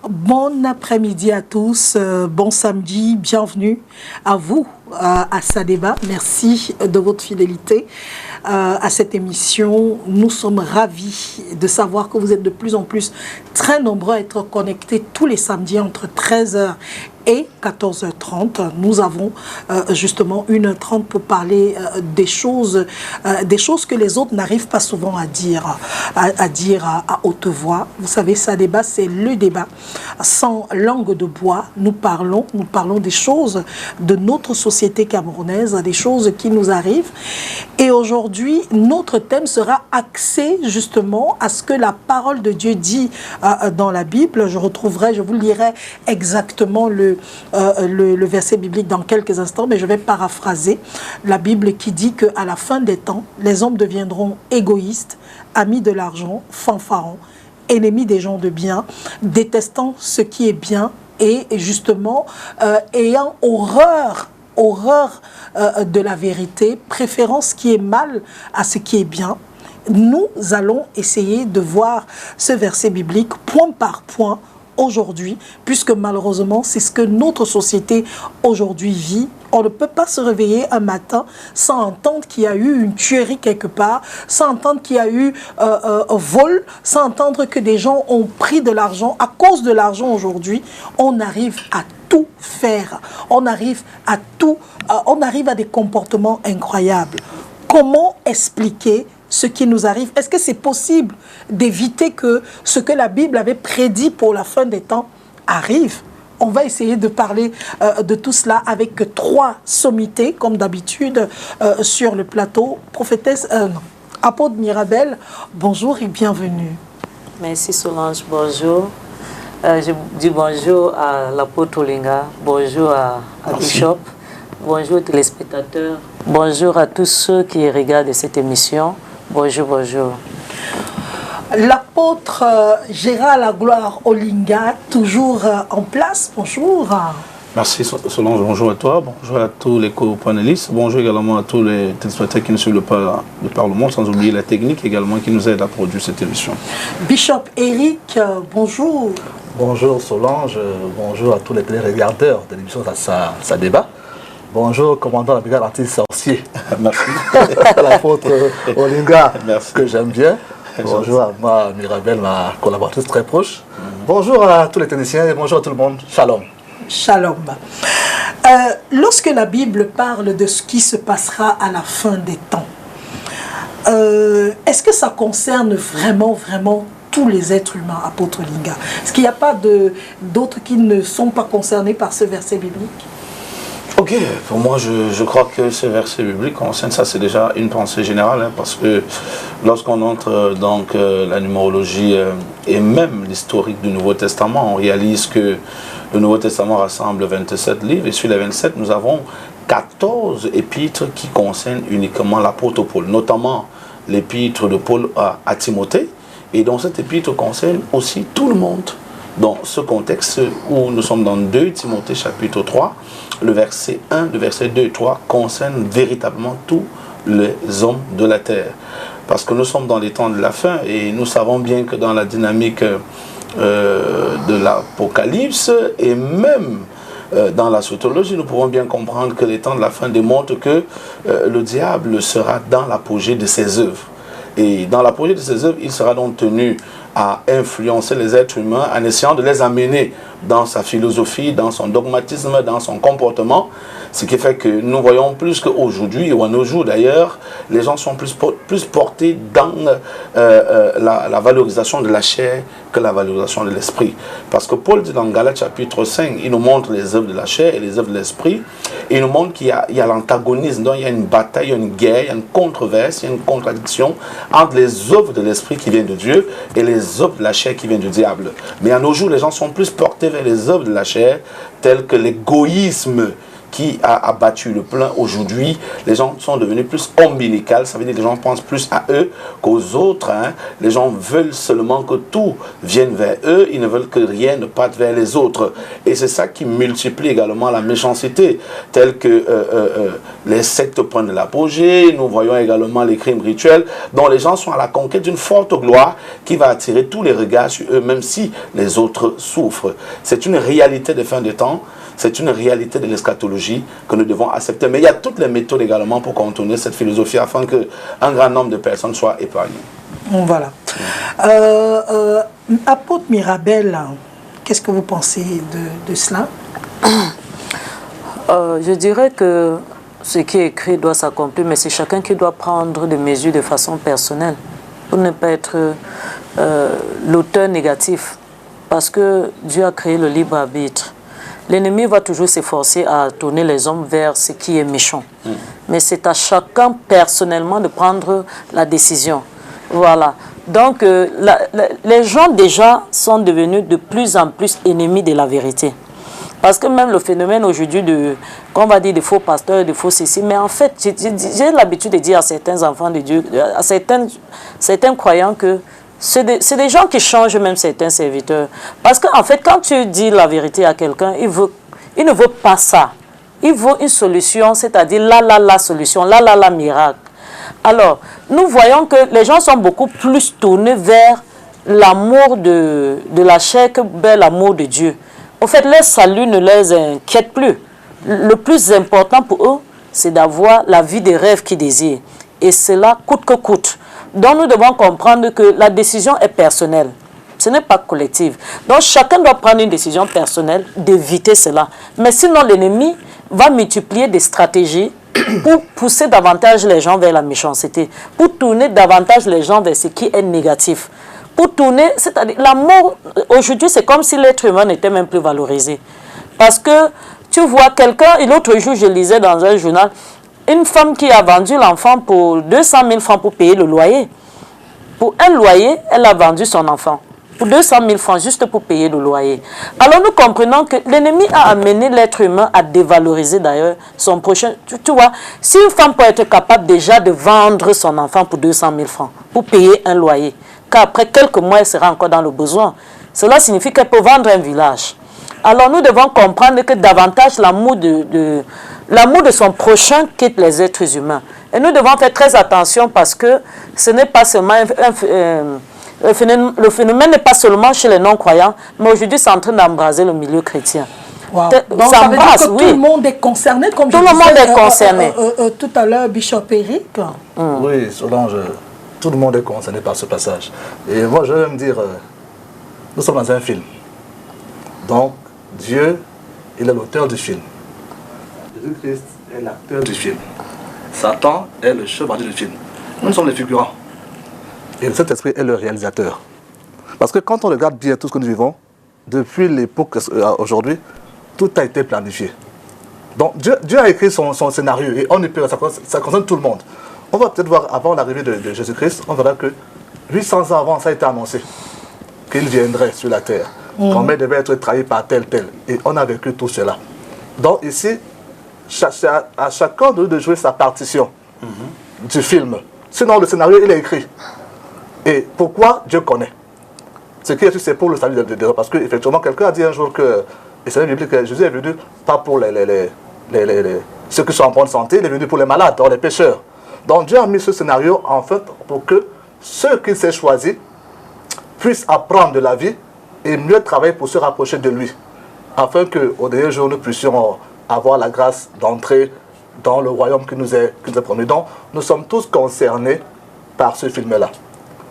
Bon après-midi à tous, bon samedi, bienvenue à vous à Sadeba. Merci de votre fidélité à cette émission. Nous sommes ravis de savoir que vous êtes de plus en plus très nombreux à être connectés tous les samedis entre 13h et 14h30. Nous avons justement 1h30 pour parler des choses que les autres n'arrivent pas souvent à dire à haute voix. Vous savez, Sadeba, c'est le débat sans langue de bois. Nous parlons des choses de notre société camerounaise, des choses qui nous arrivent. Et aujourd'hui, notre thème sera axé justement à ce que la parole de Dieu dit dans la Bible. Je vous lirai exactement le verset biblique dans quelques instants, mais je vais paraphraser la Bible qui dit qu'à la fin des temps, les hommes deviendront égoïstes, amis de l'argent, fanfarons, ennemis des gens de bien, détestant ce qui est bien et justement ayant horreur de la vérité, préférant ce qui est mal à ce qui est bien. Nous allons essayer de voir ce verset biblique point par point aujourd'hui, puisque malheureusement, c'est ce que notre société aujourd'hui vit. On ne peut pas se réveiller un matin sans entendre qu'il y a eu une tuerie quelque part, sans entendre qu'il y a eu un vol, sans entendre que des gens ont pris de l'argent. À cause de l'argent aujourd'hui, on arrive à tout faire. On arrive à des comportements incroyables. Comment expliquer ce qui nous arrive? Est-ce que c'est possible d'éviter que ce que la Bible avait prédit pour la fin des temps arrive? On va essayer de parler de tout cela avec trois sommités, comme d'habitude, sur le plateau. Prophétesse, apôtre Mirabel, bonjour et bienvenue. Merci Solange, bonjour. Je dis bonjour à l'apôtre Olinga, bonjour à Bishop, bonjour aux téléspectateurs, bonjour à tous ceux qui regardent cette émission. Bonjour, bonjour. L'apôtre Gérard Lagloire Olinga, toujours en place. Bonjour. Merci Solange, bonjour à toi, bonjour à tous les co-panélistes, bonjour également à tous les téléspectateurs qui nous suivent le Parlement, sans oublier la technique également qui nous aide à produire cette émission. Bishop Eric, bonjour. Bonjour Solange, bonjour à tous les téléregardeurs de l'émission Ça débat. Bonjour, commandant de la brigade anti-sorcier. Merci. L'apôtre Olinga, merci, que j'aime bien. Bonjour à ma Mirabel, ma collaboratrice très proche. Bonjour à tous les techniciens et bonjour à tout le monde. Shalom. Shalom. Lorsque la Bible parle de ce qui se passera à la fin des temps, est-ce que ça concerne vraiment tous les êtres humains, apôtre Olinga? Est-ce qu'il n'y a pas d'autres qui ne sont pas concernés par ce verset biblique? Ok, pour moi je crois que ce verset biblique concerne ça, c'est déjà une pensée générale, hein, parce que lorsqu'on entre donc la numérologie et même l'historique du Nouveau Testament, on réalise que le Nouveau Testament rassemble 27 livres et sur les 27 nous avons 14 épîtres qui concernent uniquement l'apôtre Paul, notamment l'épître de Paul à Timothée, et donc cet épître concerne aussi tout le monde. Dans ce contexte où nous sommes dans 2 Timothée chapitre 3, le verset 1, le verset 2 et 3 concernent véritablement tous les hommes de la terre. Parce que nous sommes dans les temps de la fin et nous savons bien que dans la dynamique de l'Apocalypse et même dans la sociologie, nous pouvons bien comprendre que les temps de la fin démontrent que le diable sera dans l'apogée de ses œuvres. Et dans l'apogée de ses œuvres, il sera donc tenu à influencer les êtres humains en essayant de les amener dans sa philosophie, dans son dogmatisme, dans son comportement. Ce qui fait que nous voyons plus qu'aujourd'hui, ou à nos jours d'ailleurs, les gens sont plus portés dans la valorisation de la chair que la valorisation de l'esprit. Parce que Paul dit dans Galates chapitre 5, il nous montre les œuvres de la chair et les œuvres de l'esprit. Il nous montre qu'il y a l'antagonisme, donc il y a une bataille, il y a une guerre, il y a une controverse, il y a une contradiction entre les œuvres de l'esprit qui viennent de Dieu et les œuvres de la chair qui viennent du diable. Mais à nos jours, les gens sont plus portés vers les œuvres de la chair, telles que l'égoïsme qui a abattu le plein. Aujourd'hui, les gens sont devenus plus ombilicales, ça veut dire que les gens pensent plus à eux qu'aux autres. Les gens veulent seulement que tout vienne vers eux, ils ne veulent que rien ne parte vers les autres. Et c'est ça qui multiplie également la méchanceté, telle que les sectes prennent de l'apogée, nous voyons également les crimes rituels, dont les gens sont à la conquête d'une forte gloire qui va attirer tous les regards sur eux, même si les autres souffrent. C'est une réalité des fins des temps, c'est une réalité de l'eschatologie que nous devons accepter. Mais il y a toutes les méthodes également pour contourner cette philosophie afin qu'un grand nombre de personnes soient épargnées. Voilà. Apôtre Mirabel, qu'est-ce que vous pensez de cela? Je dirais que ce qui est écrit doit s'accomplir, mais c'est chacun qui doit prendre des mesures de façon personnelle pour ne pas être l'auteur négatif. Parce que Dieu a créé le libre arbitre. L'ennemi va toujours s'efforcer à tourner les hommes vers ce qui est méchant. Mais c'est à chacun personnellement de prendre la décision. Voilà. Donc, les gens déjà sont devenus de plus en plus ennemis de la vérité. Parce que même le phénomène aujourd'hui qu'on va dire de faux pasteurs, de faux ceci, mais en fait, j'ai l'habitude de dire à certains enfants de Dieu, à certains croyants que c'est des gens qui changent même certains serviteurs. Parce qu'en fait, quand tu dis la vérité à quelqu'un, il ne veut pas ça. Il veut une solution, c'est-à-dire la solution, la miracle. Alors, nous voyons que les gens sont beaucoup plus tournés vers l'amour de la chair que vers l'amour de Dieu. En fait, leur salut ne les inquiète plus. Le plus important pour eux, c'est d'avoir la vie des rêves qu'ils désirent. Et cela coûte que coûte. Donc nous devons comprendre que la décision est personnelle. Ce n'est pas collective. Donc chacun doit prendre une décision personnelle d'éviter cela. Mais sinon l'ennemi va multiplier des stratégies pour pousser davantage les gens vers la méchanceté, pour tourner davantage les gens vers ce qui est négatif. Pour tourner, c'est-à-dire l'amour, aujourd'hui c'est comme si l'être humain n'était même plus valorisé. Parce que tu vois quelqu'un, et l'autre jour je lisais dans un journal, une femme qui a vendu l'enfant pour 200 000 francs pour payer le loyer. Pour un loyer, elle a vendu son enfant. Pour 200 000 francs, juste pour payer le loyer. Alors nous comprenons que l'ennemi a amené l'être humain à dévaloriser d'ailleurs son prochain. Tu vois, si une femme peut être capable déjà de vendre son enfant pour 200 000 francs, pour payer un loyer, qu'après quelques mois, elle sera encore dans le besoin, cela signifie qu'elle peut vendre un village. Alors nous devons comprendre que davantage l'amour de son prochain quitte les êtres humains. Et nous devons faire très attention parce que ce n'est pas seulement le phénomène n'est pas seulement chez les non-croyants, mais aujourd'hui c'est en train d'embraser le milieu chrétien. Wow. Donc ça veut dire que tout le monde est concerné, comme tout je disais, le monde est concerné. Tout à l'heure, Bishop Eric. Oui, Solange, tout le monde est concerné par ce passage. Et moi je vais me dire, nous sommes dans un film. Donc Dieu, il est l'auteur du film. Jésus-Christ est l'acteur du film. Satan est le chevalier du film. Nous sommes les figurants. Et le Saint-Esprit est le réalisateur. Parce que quand on regarde bien tout ce que nous vivons, depuis l'époque aujourd'hui, tout a été planifié. Donc Dieu a écrit son scénario et on ne peut, ça concerne tout le monde. On va peut-être voir avant l'arrivée de Jésus-Christ, on verra que 800 ans avant, ça a été annoncé qu'il viendrait sur la terre. Combien devait être trahi par tel. Et on a vécu tout cela. Donc ici, à chacun de jouer sa partition du film. Sinon, le scénario, il est écrit. Et pourquoi Dieu connaît? Ce qui est sûr, c'est pour le salut des hommes. Parce qu'effectivement, quelqu'un a dit un jour que, et c'est biblique, que Jésus est venu pas pour ceux qui sont en bonne santé, il est venu pour les malades, les pécheurs. Donc Dieu a mis ce scénario, en fait, pour que ceux qu'il s'est choisis puissent apprendre de la vie et mieux travailler pour se rapprocher de lui, afin qu'au dernier jour, nous puissions avoir la grâce d'entrer dans le royaume qui nous est promis. Donc, nous sommes tous concernés par ce film-là.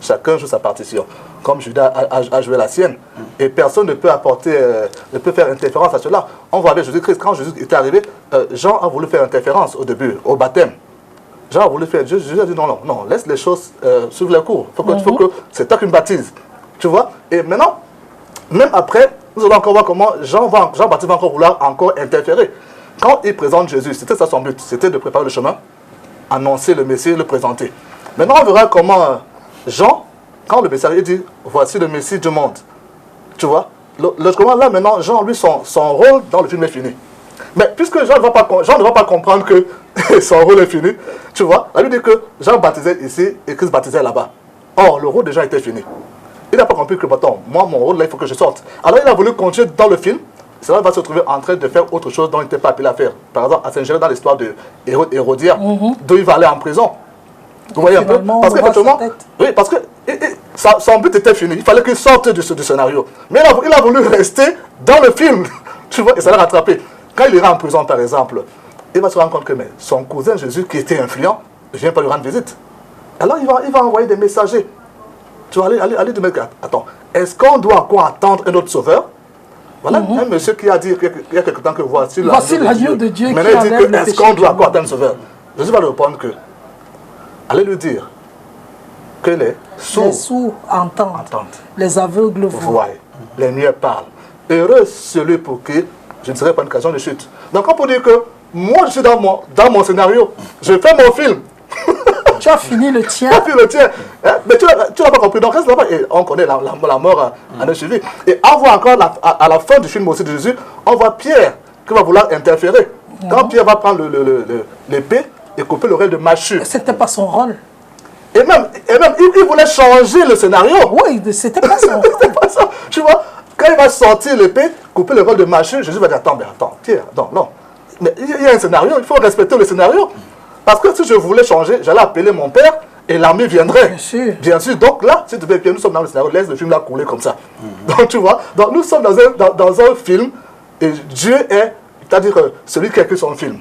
Chacun joue sa partition, comme Judas a joué la sienne. Et personne ne peut ne peut faire interférence à cela. On voit avec Jésus-Christ, quand Jésus était arrivé, Jean a voulu faire interférence au début, au baptême. Jean a voulu faire, Jésus a dit non, laisse les choses suivre les cours. Faut que c'est toi qui me baptises. Tu vois? Et maintenant, même après, nous allons encore voir comment Jean-Baptiste va encore vouloir interférer. Quand il présente Jésus, c'était ça son but, c'était de préparer le chemin, annoncer le Messie, le présenter. Maintenant, on verra comment Jean, quand le Messie il dit, voici le Messie du monde. Tu vois? Logiquement, là, maintenant, Jean, lui, son rôle dans le film est fini. Mais puisque Jean ne va pas comprendre que son rôle est fini, tu vois, la Bible dit que Jean baptisait ici et Christ baptisait là-bas. Or, le rôle de Jean était fini. Il n'a pas compris que, attends, moi, mon rôle là, il faut que je sorte. Alors, il a voulu continuer dans le film. Cela va se trouver en train de faire autre chose dont il n'était pas appelé à faire. Par exemple, à s'ingérer dans l'histoire de Hérodias, d'où il va aller en prison. Vous voyez un peu? Parce qu'effectivement, oui, parce que son but était fini. Il fallait qu'il sorte du scénario. Mais il a voulu rester dans le film. Tu vois, et ça l'a rattrapé. Quand il ira en prison, par exemple, il va se rendre compte que son cousin Jésus, qui était influent, ne vient pas lui rendre visite. Alors il va envoyer des messagers. Tu vas aller dire, attends, est-ce qu'on doit encore attendre un autre sauveur? Voilà, un monsieur qui a dit il y a quelque temps que voici l'agneau de Dieu. Maintenant il dit que est-ce qu'on doit encore attendre un sauveur? Jésus va lui répondre que, allez lui dire que les sourds entendent, les aveugles voient, les muets parlent. Heureux celui pour qui je ne serai pas une occasion de chute. Donc on peut dire que moi je suis dans mon scénario, je fais mon film. Tu as fini le tien. Tu as fini le tien. Mais tu n'as pas compris. Donc reste là-bas et on connaît la mort à nos suivi. Et on voit encore à la fin du film aussi de Jésus, on voit Pierre qui va vouloir interférer. Quand Pierre va prendre l'épée et couper l'oreille de Machu. C'était pas son rôle. Et même il voulait changer le scénario. Oui, c'était pas son rôle. C'était pas ça. Tu vois, quand il va sortir l'épée, couper l'oreille de Machu, Jésus va dire attends, Pierre, non. Mais il y a un scénario, il faut respecter le scénario. Parce que si je voulais changer, j'allais appeler mon père et l'armée viendrait. Bien sûr. Bien sûr. Donc là, si tu veux, nous sommes dans le scénario, laisse le film là couler comme ça. Donc tu vois, donc nous sommes dans un film et Dieu est, c'est-à-dire celui qui a écrit son film.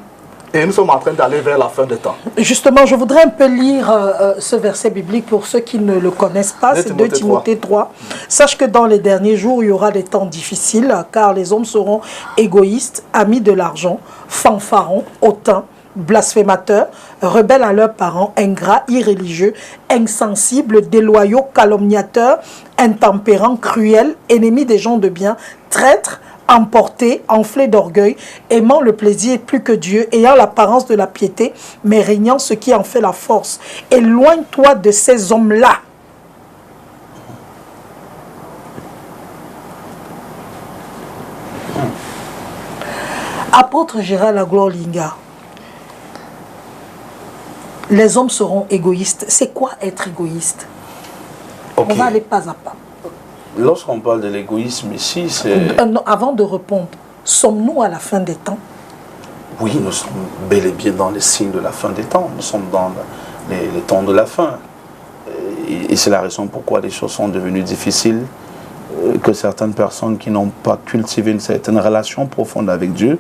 Et nous sommes en train d'aller vers la fin des temps. Justement, je voudrais un peu lire ce verset biblique pour ceux qui ne le connaissent pas. C'est 2 Timothée 3. Sache que dans les derniers jours, il y aura des temps difficiles, car les hommes seront égoïstes, amis de l'argent, fanfarons, hautains, blasphémateurs, rebelles à leurs parents, ingrats, irréligieux, insensibles, déloyaux, calomniateurs, intempérants, cruels, ennemis des gens de bien, traîtres, emportés, enflés d'orgueil, aimant le plaisir plus que Dieu, ayant l'apparence de la piété, mais régnant ce qui en fait la force. Éloigne-toi de ces hommes-là. Apôtre Gérald Aglolinga, les hommes seront égoïstes. C'est quoi être égoïste? On va aller pas à pas. Lorsqu'on parle de l'égoïsme ici, c'est... Avant de répondre, sommes-nous à la fin des temps? Oui, nous sommes bel et bien dans les signes de la fin des temps. Nous sommes dans les temps de la fin. Et c'est la raison pourquoi les choses sont devenues difficiles, que certaines personnes qui n'ont pas cultivé une certaine relation profonde avec Dieu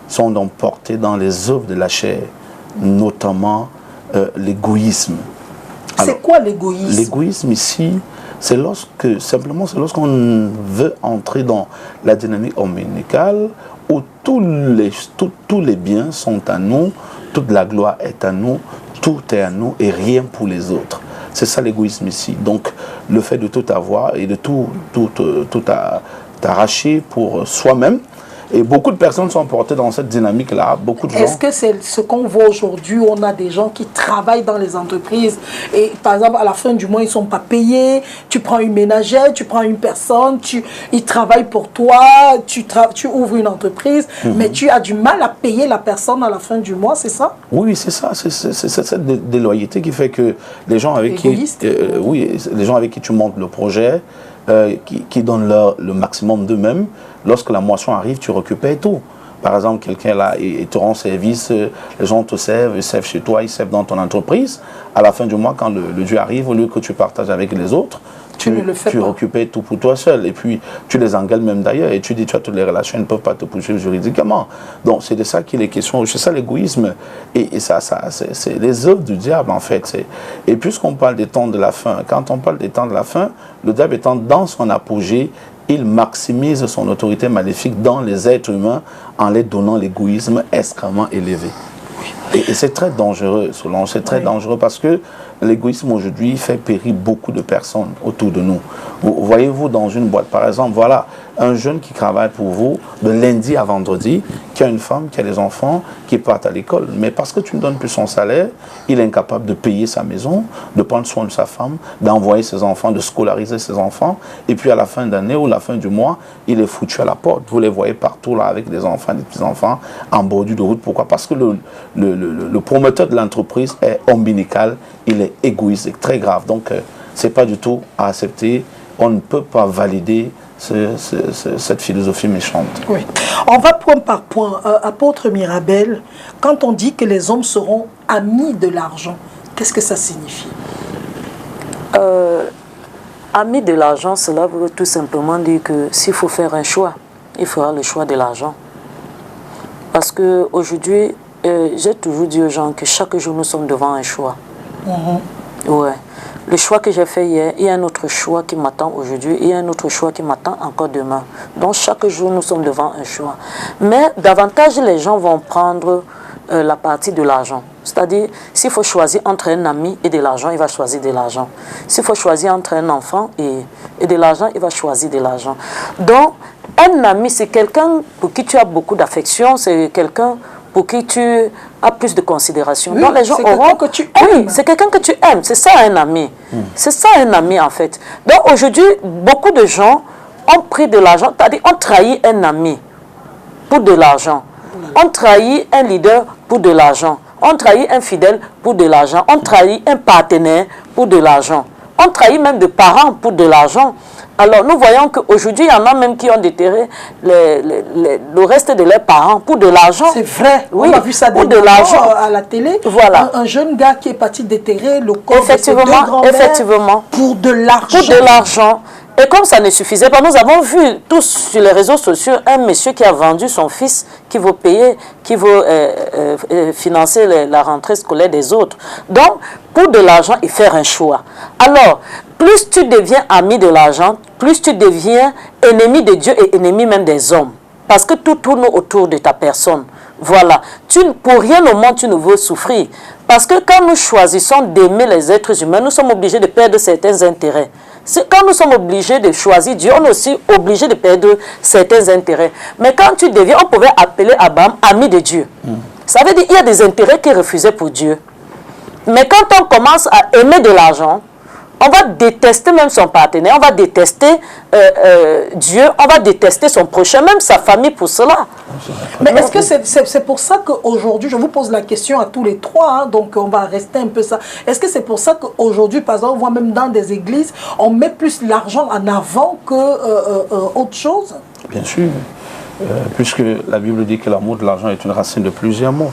sont donc portées dans les œuvres de la chair, notamment l'égoïsme. C'est quoi l'égoïsme? L'égoïsme ici, c'est lorsqu'on veut entrer dans la dynamique omninicale où tous les biens sont à nous, toute la gloire est à nous, tout est à nous et rien pour les autres. C'est ça l'égoïsme ici. Donc le fait de tout avoir et de tout arracher pour soi-même. Et beaucoup de personnes sont portées dans cette dynamique-là. Est-ce que c'est ce qu'on voit aujourd'hui? On a des gens qui travaillent dans les entreprises et par exemple à la fin du mois ils ne sont pas payés. Tu prends une ménagère, tu prends une personne, ils travaillent pour toi, tu ouvres une entreprise, mais tu as du mal à payer la personne à la fin du mois, c'est ça? Oui, c'est ça. C'est cette déloyauté qui fait que les gens avec les gens avec qui tu montes le projet, qui donnent le maximum d'eux-mêmes, lorsque la moisson arrive, tu récupères tout. Par exemple, quelqu'un là, il te rend service, les gens te servent, ils servent chez toi, ils servent dans ton entreprise. À la fin du mois, quand le Dieu arrive, au lieu que tu partages avec les autres, tu récupères tout pour toi seul. Et puis, tu les engueules même d'ailleurs. Et tu dis, tu as toutes les relations, ils ne peuvent pas te pousser juridiquement. Donc, c'est de ça qu'il est question. C'est ça l'égoïsme. Et ça c'est les œuvres du diable, en fait. Et puisqu'on parle des temps de la fin, quand on parle des temps de la fin, le diable étant dans son apogée, il maximise son autorité maléfique dans les êtres humains en les donnant l'égoïsme extrêmement élevé. Et c'est très dangereux, Solange, c'est très dangereux parce que l'égoïsme aujourd'hui fait périr beaucoup de personnes autour de nous. Voyez-vous dans une boîte, par exemple, voilà, un jeune qui travaille pour vous de lundi à vendredi, qui a une femme, qui a des enfants, qui partent à l'école. Mais parce que tu ne donnes plus son salaire, il est incapable de payer sa maison, de prendre soin de sa femme, d'envoyer ses enfants, de scolariser ses enfants. Et puis à la fin d'année ou la fin du mois, il est foutu à la porte. Vous les voyez partout là avec des enfants, des petits-enfants en bordure de route. Pourquoi? Parce que le promoteur de l'entreprise est ombilical, il est égoïste, c'est très grave. Donc ce n'est pas du tout à accepter. On ne peut pas valider cette philosophie méchante. Oui. On va point par point. Apôtre Mirabel, quand on dit que les hommes seront amis de l'argent, qu'est-ce que ça signifie? Amis de l'argent, cela veut tout simplement dire que s'il faut faire un choix, il fera le choix de l'argent. Parce qu'aujourd'hui, j'ai toujours dit aux gens que chaque jour nous sommes devant un choix. Ouais. Le choix que j'ai fait hier, il y a un autre choix qui m'attend aujourd'hui, il y a un autre choix qui m'attend encore demain. Donc chaque jour, nous sommes devant un choix. Mais davantage, les gens vont prendre la partie de l'argent. C'est-à-dire, s'il faut choisir entre un ami et de l'argent, il va choisir de l'argent. S'il faut choisir entre un enfant et de l'argent, il va choisir de l'argent. Donc, un ami, c'est quelqu'un pour qui tu as beaucoup d'affection, c'est quelqu'un pour qui tu as plus de considération. Oui, donc les gens auront... que tu aimes. Oui, c'est quelqu'un que tu aimes. C'est ça un ami. C'est ça un ami en fait. Donc aujourd'hui, beaucoup de gens ont pris de l'argent, c'est-à-dire ont trahi un ami pour de l'argent. On trahit un leader pour de l'argent. On trahit un fidèle pour de l'argent. On trahit un partenaire pour de l'argent. On trahit même des parents pour de l'argent. Alors, nous voyons qu'aujourd'hui, il y en a même qui ont déterré le reste de leurs parents pour de l'argent. C'est vrai. Oui, on a vu ça pour de l'argent à la télé. Voilà. Un jeune gars qui est parti déterrer le corps de ses deux Effectivement, grands-mères effectivement. pour de l'argent. Pour de l'argent. Et comme ça ne suffisait pas, nous avons vu tous sur les réseaux sociaux un monsieur qui a vendu son fils, qui veut payer, qui veut financer la rentrée scolaire des autres. Donc, pour de l'argent et faire un choix. Alors, plus tu deviens ami de l'argent, plus tu deviens ennemi de Dieu et ennemi même des hommes. Parce que tout tourne autour de ta personne. Voilà. Pour rien au monde, tu ne veux souffrir. Parce que quand nous choisissons d'aimer les êtres humains, nous sommes obligés de perdre certains intérêts. Quand nous sommes obligés de choisir Dieu, on est aussi obligé de perdre certains intérêts. Mais quand tu deviens, on pouvait appeler Abraham ami de Dieu. Ça veut dire qu'il y a des intérêts qu'il refusait pour Dieu. Mais quand on commence à aimer de l'argent, on va détester même son partenaire, on va détester Dieu, on va détester son prochain, même sa famille pour cela. Mais est-ce que c'est pour ça qu'aujourd'hui, je vous pose la question à tous les trois, hein, donc on va rester un peu ça. Est-ce que c'est pour ça qu'aujourd'hui, par exemple, on voit même dans des églises, on met plus l'argent en avant que autre chose? Bien sûr, puisque la Bible dit que l'amour de l'argent est une racine de plusieurs mots.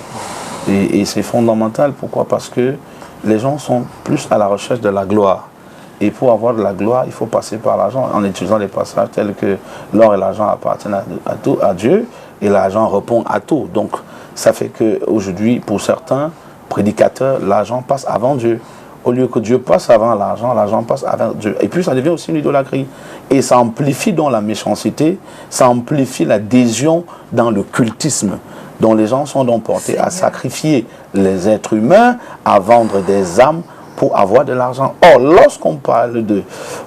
Et c'est fondamental. Pourquoi? Parce que les gens sont plus à la recherche de la gloire. Et pour avoir de la gloire, il faut passer par l'argent en utilisant des passages tels que l'or et l'argent appartiennent à Dieu et l'argent répond à tout. Donc, ça fait qu'aujourd'hui, pour certains prédicateurs, l'argent passe avant Dieu. Au lieu que Dieu passe avant l'argent, l'argent passe avant Dieu. Et puis, ça devient aussi une idolâtrie. Et ça amplifie donc la méchanceté, ça amplifie l'adhésion dans le cultisme, dont les gens sont donc portés à sacrifier les êtres humains, à vendre des âmes pour avoir de l'argent. Or, lorsqu'on parle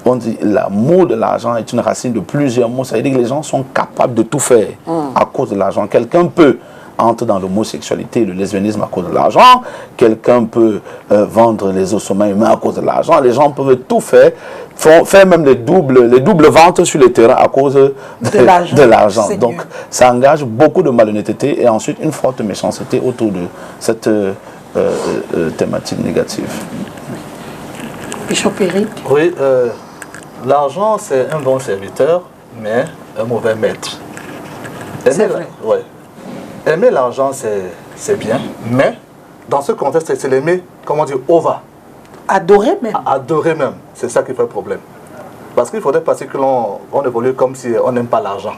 on dit l'amour de l'argent est une racine de plusieurs mots, ça veut dire que les gens sont capables de tout faire à cause de l'argent. Quelqu'un peut entrer dans l'homosexualité, le lesbianisme à cause de l'argent, quelqu'un peut vendre les ossements humains à cause de l'argent, les gens peuvent tout faire, faire même les doubles ventes sur le terrain à cause de l'argent. Donc, ça engage beaucoup de malhonnêteté et ensuite une forte méchanceté autour de cette thématique négative. Bishop Eric. Oui, l'argent c'est un bon serviteur, mais un mauvais maître. C'est vrai. Ouais. Aimer l'argent c'est bien, mais dans ce contexte, c'est l'aimer, comment dire, over. Adorer même. Adorer même, c'est ça qui fait problème. Parce qu'il faudrait passer que l'on évolue comme si on n'aime pas l'argent.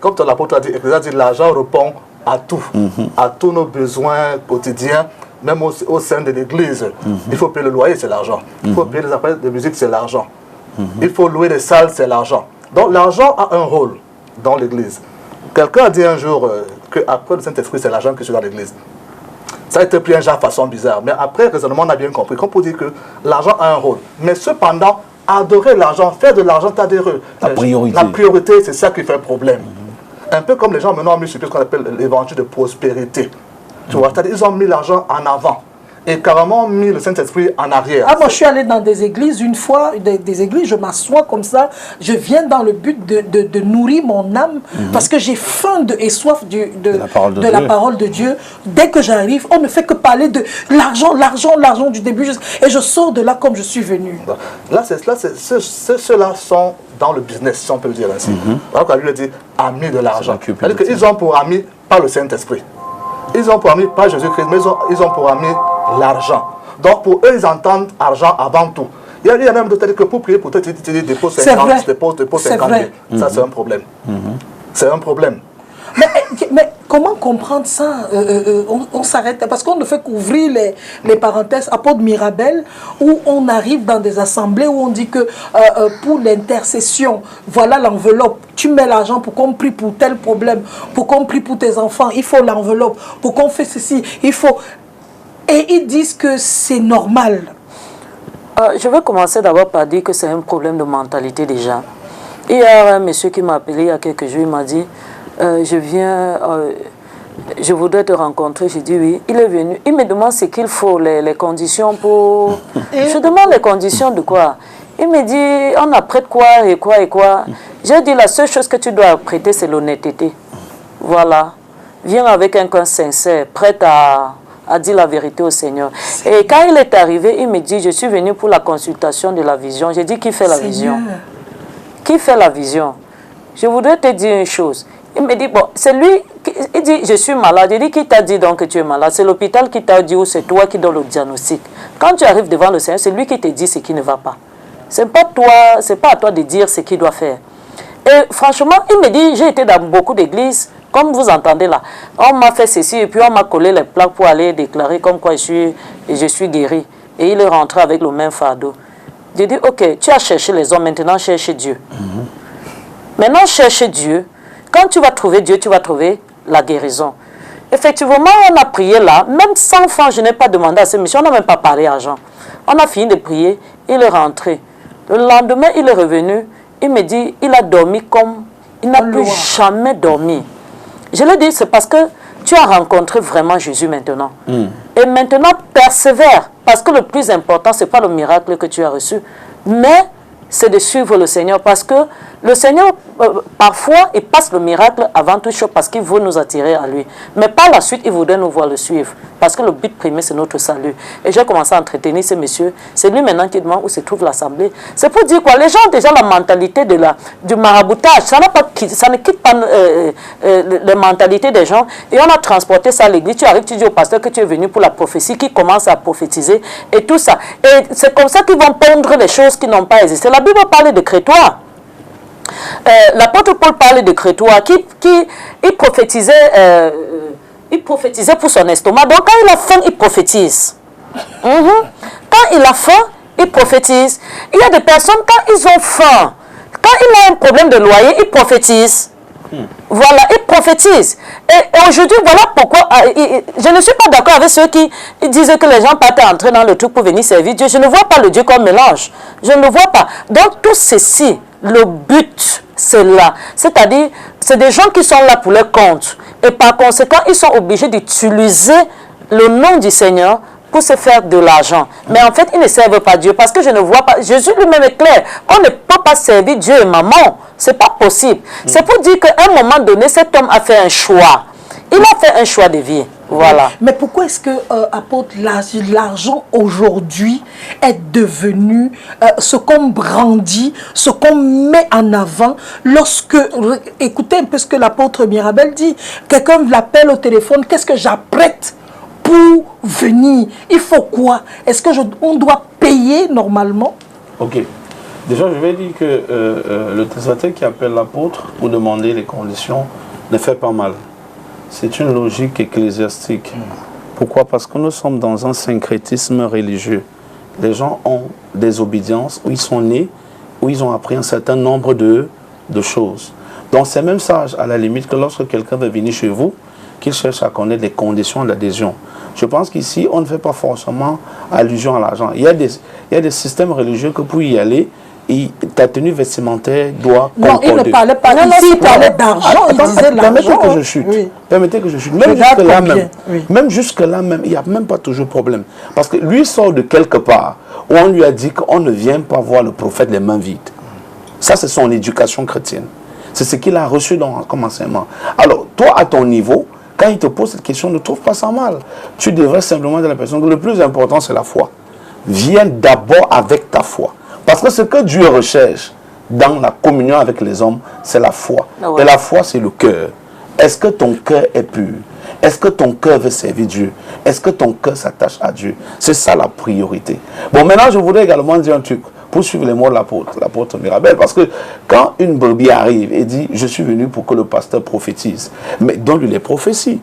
Comme l'apôtre a dit, l'argent répond à tout, à tous nos besoins quotidiens, même au sein de l'église. Il faut payer le loyer, c'est l'argent. Il faut payer les appareils de musique, c'est l'argent. Il faut louer des salles, c'est l'argent. Donc l'argent a un rôle dans l'église. Quelqu'un a dit un jour qu'après le Saint-Esprit, c'est l'argent qui est dans l'église. Ça a été pris un genre de façon bizarre. Mais après, raisonnement, on a bien compris qu'on peut dire que l'argent a un rôle. Mais cependant, adorer l'argent, faire de l'argent, t'adhérer. La priorité. La priorité, c'est ça qui fait problème. Un peu comme les gens maintenant ont mis sur ce qu'on appelle l'évangile de prospérité. Tu vois, c'est-à-dire ils ont mis l'argent en avant et carrément mis le Saint-Esprit en arrière. Ah, moi, je suis allé dans des églises une fois, des églises, je m'assois comme ça, je viens dans le but de nourrir mon âme, parce que j'ai faim et soif de la parole de Dieu. Dès que j'arrive, on ne fait que parler de l'argent, l'argent, l'argent du début, et je sors de là comme je suis venu. Ceux-là sont dans le business, si on peut le dire ainsi. Alors qu'on lui dit, amis de l'argent. C'est-à-dire qu'ils ont pour amis pas le Saint-Esprit. Ils ont pour amis pas Jésus-Christ, mais ils ont pour amis l'argent. Donc pour eux, ils entendent argent avant tout. Il y a même d'autres que pour prier, pour te dire dépose 50, dépose 50 000. Ça, c'est un problème. C'est un problème. Mais comment comprendre ça? On s'arrête parce qu'on ne fait qu'ouvrir les parenthèses apôtre Mirabel, où on arrive dans des assemblées où on dit que pour l'intercession, voilà l'enveloppe. Tu mets l'argent pour qu'on prie pour tel problème, pour qu'on prie pour tes enfants, il faut l'enveloppe. Pour qu'on fait ceci, il faut... Et ils disent que c'est normal. Je vais commencer d'abord par dire que c'est un problème de mentalité déjà. Il y a un monsieur qui m'a appelé il y a quelques jours, il m'a dit... je voudrais te rencontrer. J'ai dit oui. Il est venu. Il me demande ce qu'il faut, les conditions pour... Je demande les conditions de quoi? Il me dit, on apprête quoi et quoi et quoi. J'ai dit, la seule chose que tu dois apprêter, c'est l'honnêteté. Voilà. Viens avec un cœur sincère, prêt à dire la vérité au Seigneur. Et quand il est arrivé, il me dit, je suis venu pour la consultation de la vision. J'ai dit, qui fait la vision? Qui fait la vision? Je voudrais te dire une chose. Il me dit, bon, c'est lui, il dit, je suis malade. Il dit, qui t'a dit donc que tu es malade? C'est l'hôpital qui t'a dit ou c'est toi qui donne le diagnostic? Quand tu arrives devant le Seigneur, c'est lui qui te dit ce qui ne va pas. C'est pas à toi de dire ce qu'il doit faire. Et franchement, il me dit, j'ai été dans beaucoup d'églises, comme vous entendez là. On m'a fait ceci et puis on m'a collé les plaques pour aller déclarer comme quoi je suis guéri. Et il est rentré avec le même fardeau. J'ai dit, ok, tu as cherché les hommes, maintenant cherche Dieu. Maintenant, cherche Dieu. Quand tu vas trouver Dieu, tu vas trouver la guérison. Effectivement, on a prié là. Même 100 francs, je n'ai pas demandé à ce monsieur. On n'a même pas parlé argent. On a fini de prier. Il est rentré. Le lendemain, il est revenu. Il me dit, il a dormi comme... Il n'a plus jamais dormi. Je lui ai dit, c'est parce que tu as rencontré vraiment Jésus maintenant. Et maintenant, persévère. Parce que le plus important, ce n'est pas le miracle que tu as reçu. Mais... c'est de suivre le Seigneur, parce que le Seigneur, parfois, il passe le miracle avant toute chose parce qu'il veut nous attirer à lui. Mais par la suite, il voudrait nous voir le suivre, parce que le but premier, c'est notre salut. Et j'ai commencé à entretenir ce monsieur. C'est lui maintenant qui demande où se trouve l'assemblée. C'est pour dire quoi? Les gens ont déjà la mentalité du maraboutage. Ça ne quitte pas les mentalités des gens. Et on a transporté ça à l'église. Tu arrives, tu dis au pasteur que tu es venu pour la prophétie, qui commence à prophétiser et tout ça. Et c'est comme ça qu'ils vont pondre les choses qui n'ont pas existé. La Bible parle de crétois. L'apôtre Paul parlait de crétois il prophétisait pour son estomac. Donc quand il a faim, il prophétise. Quand il a faim, il prophétise. Il y a des personnes, quand ils ont faim, quand il a un problème de loyer, ils prophétisent. Voilà, ils prophétisent. Et aujourd'hui, voilà pourquoi je ne suis pas d'accord avec ceux qui disent que les gens partent entrer dans le truc pour venir servir Dieu. Je ne vois pas le Dieu comme mélange. Je ne le vois pas. Donc tout ceci, le but, c'est là. C'est-à-dire, c'est des gens qui sont là pour leur compte. Et par conséquent, ils sont obligés d'utiliser le nom du Seigneur pour se faire de l'argent. Mais en fait, ils ne servent pas Dieu parce que je ne vois pas. Jésus lui-même est clair. On ne peut pas servir Dieu et maman. Ce n'est pas possible. C'est pour dire qu'à un moment donné, cet homme a fait un choix. Il a fait un choix de vie. Voilà. Mais pourquoi est-ce que, apôtre, l'argent aujourd'hui est devenu ce qu'on brandit, ce qu'on met en avant lorsque, écoutez un peu ce que l'apôtre Mirabel dit, quelqu'un l'appelle au téléphone, qu'est-ce que j'apprête pour venir? Il faut quoi? Est-ce qu'on doit payer normalement? Ok. Déjà, je vais dire que le destinataire qui appelle l'apôtre pour demander les conditions ne fait pas mal. C'est une logique ecclésiastique. Pourquoi? Parce que nous sommes dans un syncrétisme religieux. Les gens ont des obédiences où ils sont nés, où ils ont appris un certain nombre de choses. Donc c'est même ça, à la limite, que lorsque quelqu'un veut venir chez vous, qu'il cherche à connaître les conditions d'adhésion. Je pense qu'ici, on ne fait pas forcément allusion à l'argent. Il y a des systèmes religieux que pour y aller, ta tenue vestimentaire doit concorder. Non, il ne parlait pas ici, il parlait d'argent, il disait l'argent. Permettez que je chute. Oui. Permettez que je chute. Même jusque-là même, il n'y a même pas toujours problème. Parce que lui sort de quelque part où on lui a dit qu'on ne vient pas voir le prophète les mains vides. Ça, c'est son éducation chrétienne. C'est ce qu'il a reçu comme enseignement. Alors, toi, à ton niveau, quand il te pose cette question, ne trouve pas ça mal. Tu devrais simplement dire à la personne que le plus important, c'est la foi. Viens d'abord avec ta foi. Parce que ce que Dieu recherche dans la communion avec les hommes, c'est la foi. Et la foi, c'est le cœur. Est-ce que ton cœur est pur? Est-ce que ton cœur veut servir Dieu? Est-ce que ton cœur s'attache à Dieu? C'est ça la priorité. Bon, maintenant, je voudrais également dire un truc pour suivre les mots de l'apôtre Mirabel. Parce que quand une brebis arrive et dit « Je suis venu pour que le pasteur prophétise », mais donne-lui les prophéties.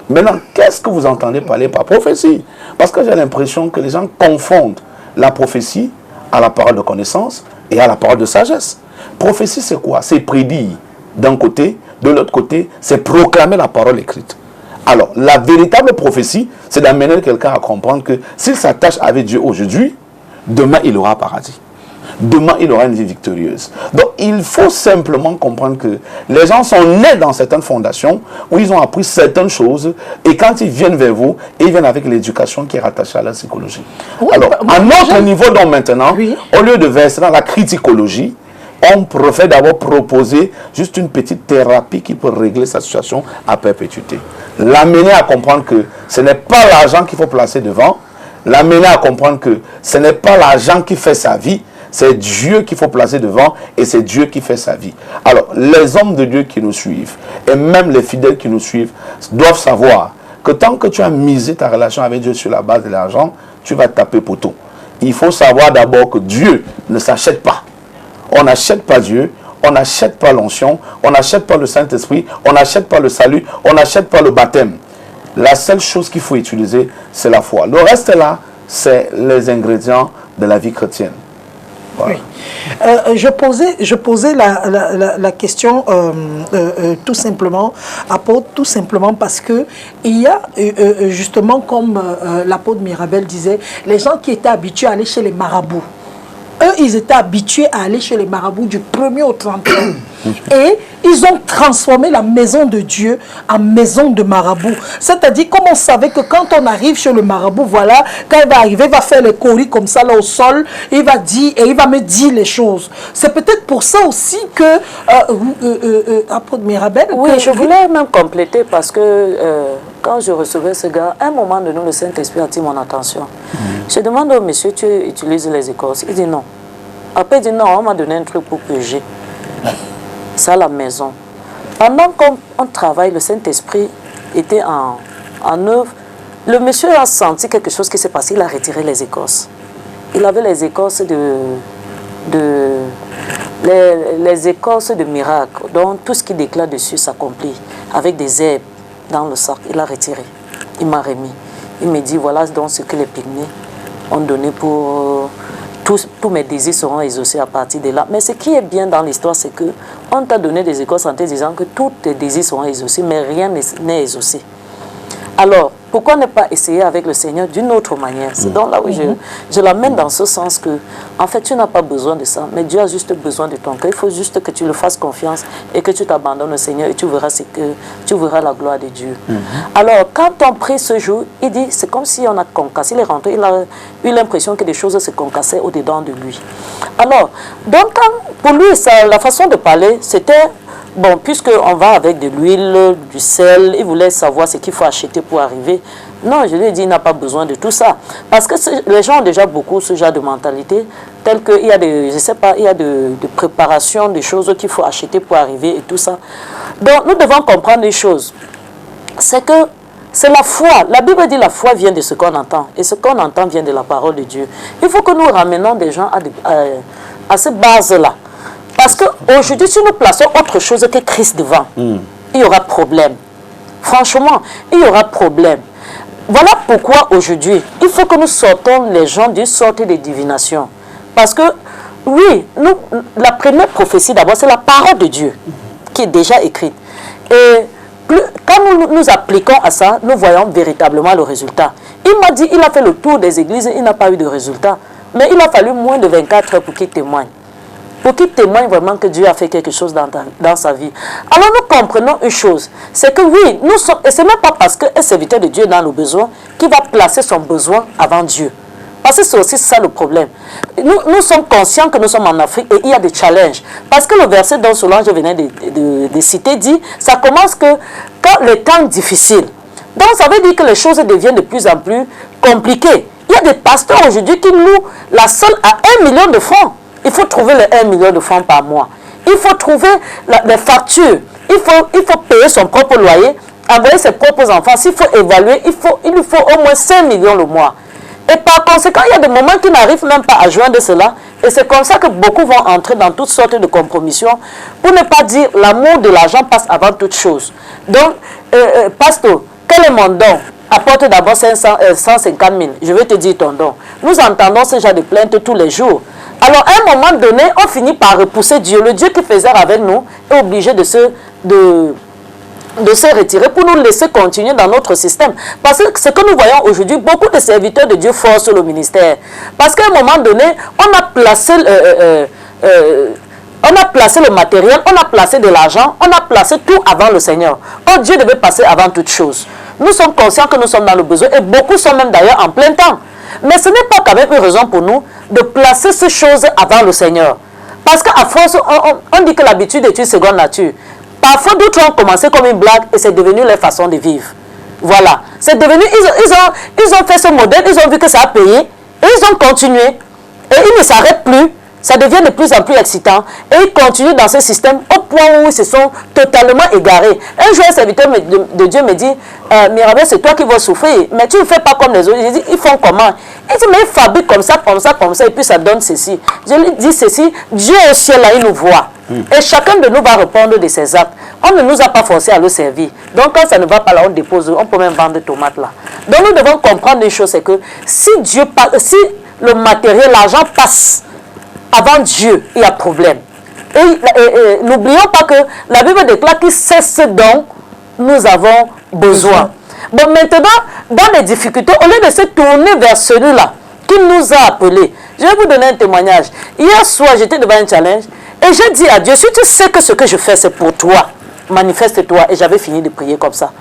Maintenant, qu'est-ce que vous entendez parler par prophétie? Parce que j'ai l'impression que les gens confondent la prophétie à la parole de connaissance et à la parole de sagesse. Prophétie, c'est quoi? C'est prédire d'un côté, de l'autre côté, c'est proclamer la parole écrite. Alors, la véritable prophétie, c'est d'amener quelqu'un à comprendre que s'il s'attache avec Dieu aujourd'hui, demain, il aura paradis. Demain, il aura une vie victorieuse. Donc, il faut simplement comprendre que les gens sont nés dans certaines fondations où ils ont appris certaines choses et quand ils viennent vers vous, ils viennent avec l'éducation qui est rattachée à la psychologie. Oui, alors, à notre niveau, donc maintenant, au lieu de verser dans la criticologie, on préfère d'abord proposer juste une petite thérapie qui peut régler sa situation à perpétuité. L'amener à comprendre que ce n'est pas l'argent qu'il faut placer devant, l'amener à comprendre que ce n'est pas l'argent qui fait sa vie, c'est Dieu qu'il faut placer devant et c'est Dieu qui fait sa vie. Alors, les hommes de Dieu qui nous suivent et même les fidèles qui nous suivent doivent savoir que tant que tu as misé ta relation avec Dieu sur la base de l'argent, tu vas taper poteau. Il faut savoir d'abord que Dieu ne s'achète pas. On n'achète pas Dieu, on n'achète pas l'onction, on n'achète pas le Saint-Esprit, on n'achète pas le salut, on n'achète pas le baptême. La seule chose qu'il faut utiliser, c'est la foi. Le reste là, c'est les ingrédients de la vie chrétienne. Voilà. Oui. Je posais la question tout simplement, apôtre, tout simplement parce que il y a justement comme l'apôtre Mirabel disait, les gens qui étaient habitués à aller chez les marabouts. Eux, ils étaient habitués à aller chez les marabouts du 1er au 31. Et ils ont transformé la maison de Dieu en maison de marabout. C'est-à-dire, comme on savait que quand on arrive chez le marabout, voilà, quand il va arriver, il va faire les coris comme ça là au sol, il va dire, et il va me dire les choses. C'est peut-être pour ça aussi que, apôtre Mirabel... Oui, je voulais même compléter parce que quand je recevais ce gars, à un moment donné, le Saint-Esprit attire mon attention. Je demande au monsieur, tu utilises les écorces? Il dit non. Après, il dit non, on m'a donné un truc pour purger. Ça, la maison. Pendant qu'on travaille, le Saint-Esprit était en œuvre. Le monsieur a senti quelque chose qui s'est passé. Il a retiré les écorces. Il avait les écorces les écorces de miracle. Donc, tout ce qui déclare dessus s'accomplit. Avec des herbes dans le sac. Il a retiré. Il m'a remis. Il me dit, voilà donc ce que les pygmées ont donné pour... Tous mes désirs seront exaucés à partir de là. Mais ce qui est bien dans l'histoire, c'est qu'on t'a donné des écorces en te disant que tous tes désirs seront exaucés, mais rien n'est exaucé. Alors, pourquoi ne pas essayer avec le Seigneur d'une autre manière? C'est donc là où je l'amène dans ce sens que, en fait, tu n'as pas besoin de ça, mais Dieu a juste besoin de ton cœur. Il faut juste que tu le fasses confiance et que tu t'abandonnes au Seigneur et tu verras la gloire de Dieu. Alors, quand on prie ce jour, il dit, c'est comme si on a concassé. Il est rentré, il a eu l'impression que des choses se concassaient au-dedans de lui. Alors, donc, pour lui, la façon de parler, c'était... Bon, puisqu'on va avec de l'huile, du sel, il voulait savoir ce qu'il faut acheter pour arriver. Non, je lui ai dit, il n'a pas besoin de tout ça. Parce que les gens ont déjà beaucoup ce genre de mentalité, tel qu'il y a de, je sais pas, il y a de préparation, des choses qu'il faut acheter pour arriver et tout ça. Donc, nous devons comprendre les choses. C'est que c'est la foi. La Bible dit la foi vient de ce qu'on entend. Et ce qu'on entend vient de la parole de Dieu. Il faut que nous ramenions des gens à cette base-là. Parce qu'aujourd'hui, si nous plaçons autre chose que Christ devant, il y aura problème. Franchement, il y aura problème. Voilà pourquoi aujourd'hui, il faut que nous sortons les gens d'une sorte de divination. Parce que, oui, la première prophétie d'abord, c'est la parole de Dieu qui est déjà écrite. Et quand nous appliquons à ça, nous voyons véritablement le résultat. Il m'a dit, il a fait le tour des églises, il n'a pas eu de résultat. Mais il a fallu moins de 24 heures pour qu'il témoigne. Pour qu'il témoigne vraiment que Dieu a fait quelque chose dans sa vie. Alors nous comprenons une chose, c'est que oui, nous sommes, et ce n'est pas parce qu'un serviteur de Dieu est dans le besoin qu'il va placer son besoin avant Dieu. Parce que c'est aussi ça le problème. Nous sommes conscients que nous sommes en Afrique et il y a des challenges. Parce que le verset dont Solange venait de citer dit, ça commence que quand le temps est difficile. Donc ça veut dire que les choses deviennent de plus en plus compliquées. Il y a des pasteurs aujourd'hui qui louent la somme à 1 million de francs. Il faut trouver les 1 million de francs par mois. Il faut trouver les factures. Il faut payer son propre loyer, envoyer ses propres enfants. S'il faut évaluer, il lui faut au moins 5 millions le mois. Et par conséquent, il y a des moments qui n'arrivent même pas à joindre cela. Et c'est comme ça que beaucoup vont entrer dans toutes sortes de compromissions. Pour ne pas dire l'amour de l'argent passe avant toute chose. Donc, pasteur, quel est mon don? Apporte d'abord 150 000. Je vais te dire ton don. Nous entendons ce genre de plaintes tous les jours. Alors, à un moment donné, on finit par repousser Dieu. Le Dieu qui faisait avec nous est obligé de se retirer pour nous laisser continuer dans notre système. Parce que ce que nous voyons aujourd'hui, beaucoup de serviteurs de Dieu forcent le ministère. Parce qu'à un moment donné, on a placé le matériel, on a placé de l'argent, on a placé tout avant le Seigneur. Oh, Dieu devait passer avant toute chose. Nous sommes conscients que nous sommes dans le besoin et beaucoup sont même d'ailleurs en plein temps. Mais ce n'est pas quand même une raison pour nous de placer ces choses avant le Seigneur. Parce qu'à force, on dit que l'habitude est une seconde nature. Parfois, d'autres ont commencé comme une blague et c'est devenu leur façon de vivre. Voilà. C'est devenu, ils ont fait ce modèle, ils ont vu que ça a payé et ils ont continué. Et ils ne s'arrêtent plus. Ça devient de plus en plus excitant. Et ils continuent dans ce système au point où ils se sont totalement égarés. Un jour, un serviteur de Dieu me dit, Mirabel, c'est toi qui vas souffrir. Mais tu ne fais pas comme les autres. Je dis, ils font comment? Il dit, mais ils fabriquent comme ça, et puis ça donne ceci. Je lui dis ceci, Dieu au ciel, là, il nous voit. Et chacun de nous va répondre de ses actes. On ne nous a pas forcé à le servir. Donc quand ça ne va pas là, on dépose, on peut même vendre des tomates là. Donc nous devons comprendre une chose, c'est que si le matériel, l'argent passe avant Dieu, il y a problème. Et n'oublions pas que la Bible déclare que c'est ce dont nous avons besoin. Bon, maintenant, dans les difficultés, au lieu de se tourner vers celui-là qui nous a appelés, je vais vous donner un témoignage. Hier soir, j'étais devant un challenge et j'ai dit à Dieu, si tu sais que ce que je fais, c'est pour toi, manifeste-toi. Et j'avais fini de prier comme ça.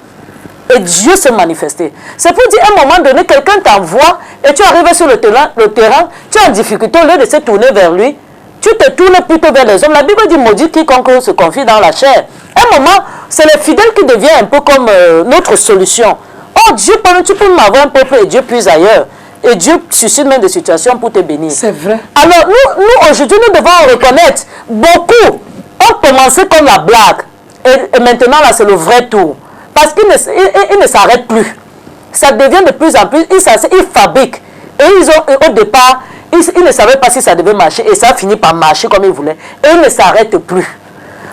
Et Dieu s'est manifesté. C'est pour dire, à un moment donné, quelqu'un t'envoie et tu arrives sur le terrain, tu es en difficulté, au lieu de se tourner vers lui, tu te tournes plutôt vers les hommes. La Bible dit, maudit quiconque se confie dans la chair. À un moment, c'est les fidèles qui deviennent un peu comme notre solution. Oh Dieu, tu peux m'avoir un peuple et Dieu puis ailleurs. Et Dieu suscite même des situations pour te bénir. C'est vrai. Alors, nous aujourd'hui, nous devons reconnaître, beaucoup ont commencé comme la blague. Et maintenant, là, c'est le vrai tour. Parce qu'ils ne s'arrêtent plus. Ça devient de plus en plus, ils fabriquent. Et au départ, ils ne savaient pas si ça devait marcher. Et ça finit par marcher comme ils voulaient. Et ils ne s'arrêtent plus.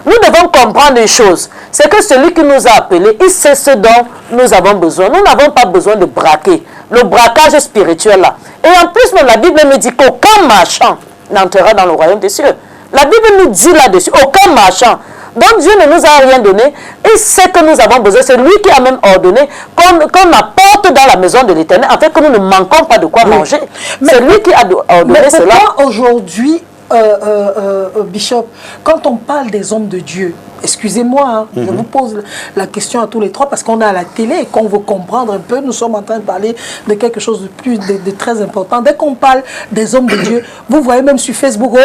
Nous devons comprendre une chose. C'est que celui qui nous a appelés, il sait ce dont nous avons besoin. Nous n'avons pas besoin de braquer. Le braquage spirituel là. Et en plus, même, la Bible nous dit qu'aucun marchand n'entrera dans le royaume des cieux. La Bible nous dit là-dessus, aucun marchand. Donc Dieu ne nous a rien donné. Il sait que nous avons besoin. C'est lui qui a même ordonné qu'on apporte dans la maison de l'Éternel, afin que nous ne manquons pas de quoi manger. C'est lui qui a ordonné cela. Mais pourquoi aujourd'hui, Bishop, quand on parle des hommes de Dieu, excusez-moi, hein, je vous pose la question à tous les trois parce qu'on est à la télé et qu'on veut comprendre un peu, nous sommes en train de parler de quelque chose de très important. Dès qu'on parle des hommes de Dieu, vous voyez même sur Facebook,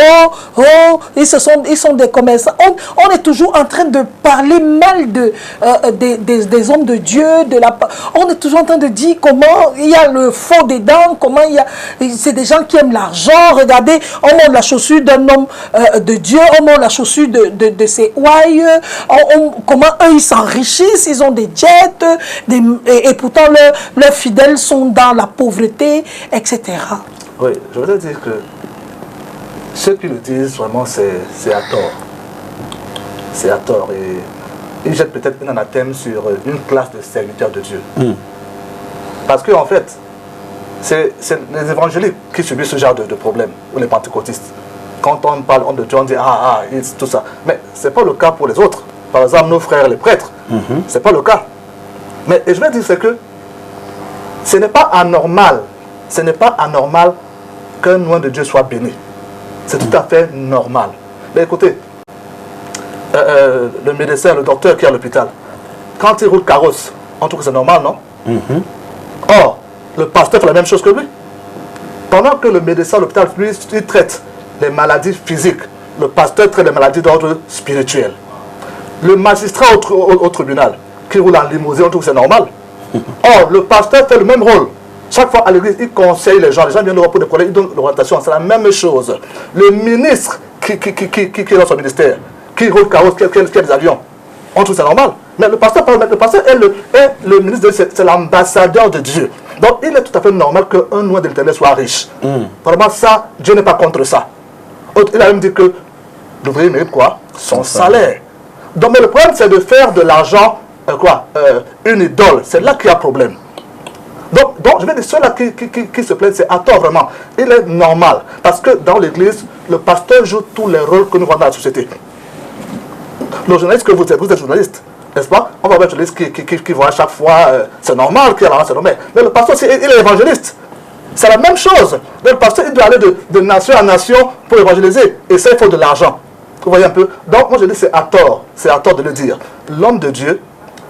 ils sont des commerçants. On est toujours en train de parler mal des hommes de Dieu. On est toujours en train de dire comment il y a le faux dedans, comment c'est des gens qui aiment l'argent. Regardez, on montre la chaussure d'un homme de Dieu, on montre la chaussure de ses ouailles. Comment eux ils s'enrichissent, ils ont des jets et pourtant leurs fidèles sont dans la pauvreté, etc. Oui, je voudrais dire que ceux qui le disent vraiment c'est à tort. C'est à tort et ils jettent peut-être un anathème sur une classe de serviteurs de Dieu. Parce qu'en fait, c'est les évangéliques qui subissent ce genre de problème, ou les pentecôtistes. Quand on parle de Dieu, on dit tout ça. Mais ce n'est pas le cas pour les autres. Par exemple, nos frères les prêtres, Ce n'est pas le cas. Mais et je vais dire, c'est que ce n'est pas anormal. Ce n'est pas anormal qu'un nom de Dieu soit béni. C'est tout à fait normal. Mais écoutez, le médecin, le docteur qui est à l'hôpital, quand il roule carrosse, on trouve que c'est normal, non? Or, le pasteur fait la même chose que lui. Pendant que le médecin à l'hôpital, lui, il traite les maladies physiques, le pasteur traite les maladies d'ordre spirituel. Le magistrat au tribunal, qui roule en limousine, on trouve que c'est normal. Or, le pasteur fait le même rôle. Chaque fois à l'église, il conseille les gens viennent pour des problèmes, il donne l'orientation, c'est la même chose. Le ministre qui est dans son ministère, qui roule carrosse, qui a des avions, on trouve que c'est normal. Mais le pasteur est le ministre, c'est l'ambassadeur de Dieu. Donc il est tout à fait normal qu'un oint de l'Éternel soit riche. Vraiment ça, Dieu n'est pas contre ça. Il a même dit que l'ouvrier mérite quoi? Son salaire. Donc mais le problème c'est de faire de l'argent une idole. C'est là qu'il y a problème. Donc je vais dire, ceux-là qui se plaignent, c'est à tort vraiment. Il est normal. Parce que dans l'église, le pasteur joue tous les rôles que nous voyons dans la société. Le journaliste que vous êtes journaliste, n'est-ce pas? On va voir un journaliste qui voit à chaque fois, c'est normal qu'il y a l'argent, c'est normal. Mais le pasteur aussi, il est évangéliste. C'est la même chose. Donc, le pasteur, il doit aller de nation en nation pour évangéliser. Et ça, il faut de l'argent. Vous voyez un peu? Donc, moi, je dis, c'est à tort. C'est à tort de le dire. L'homme de Dieu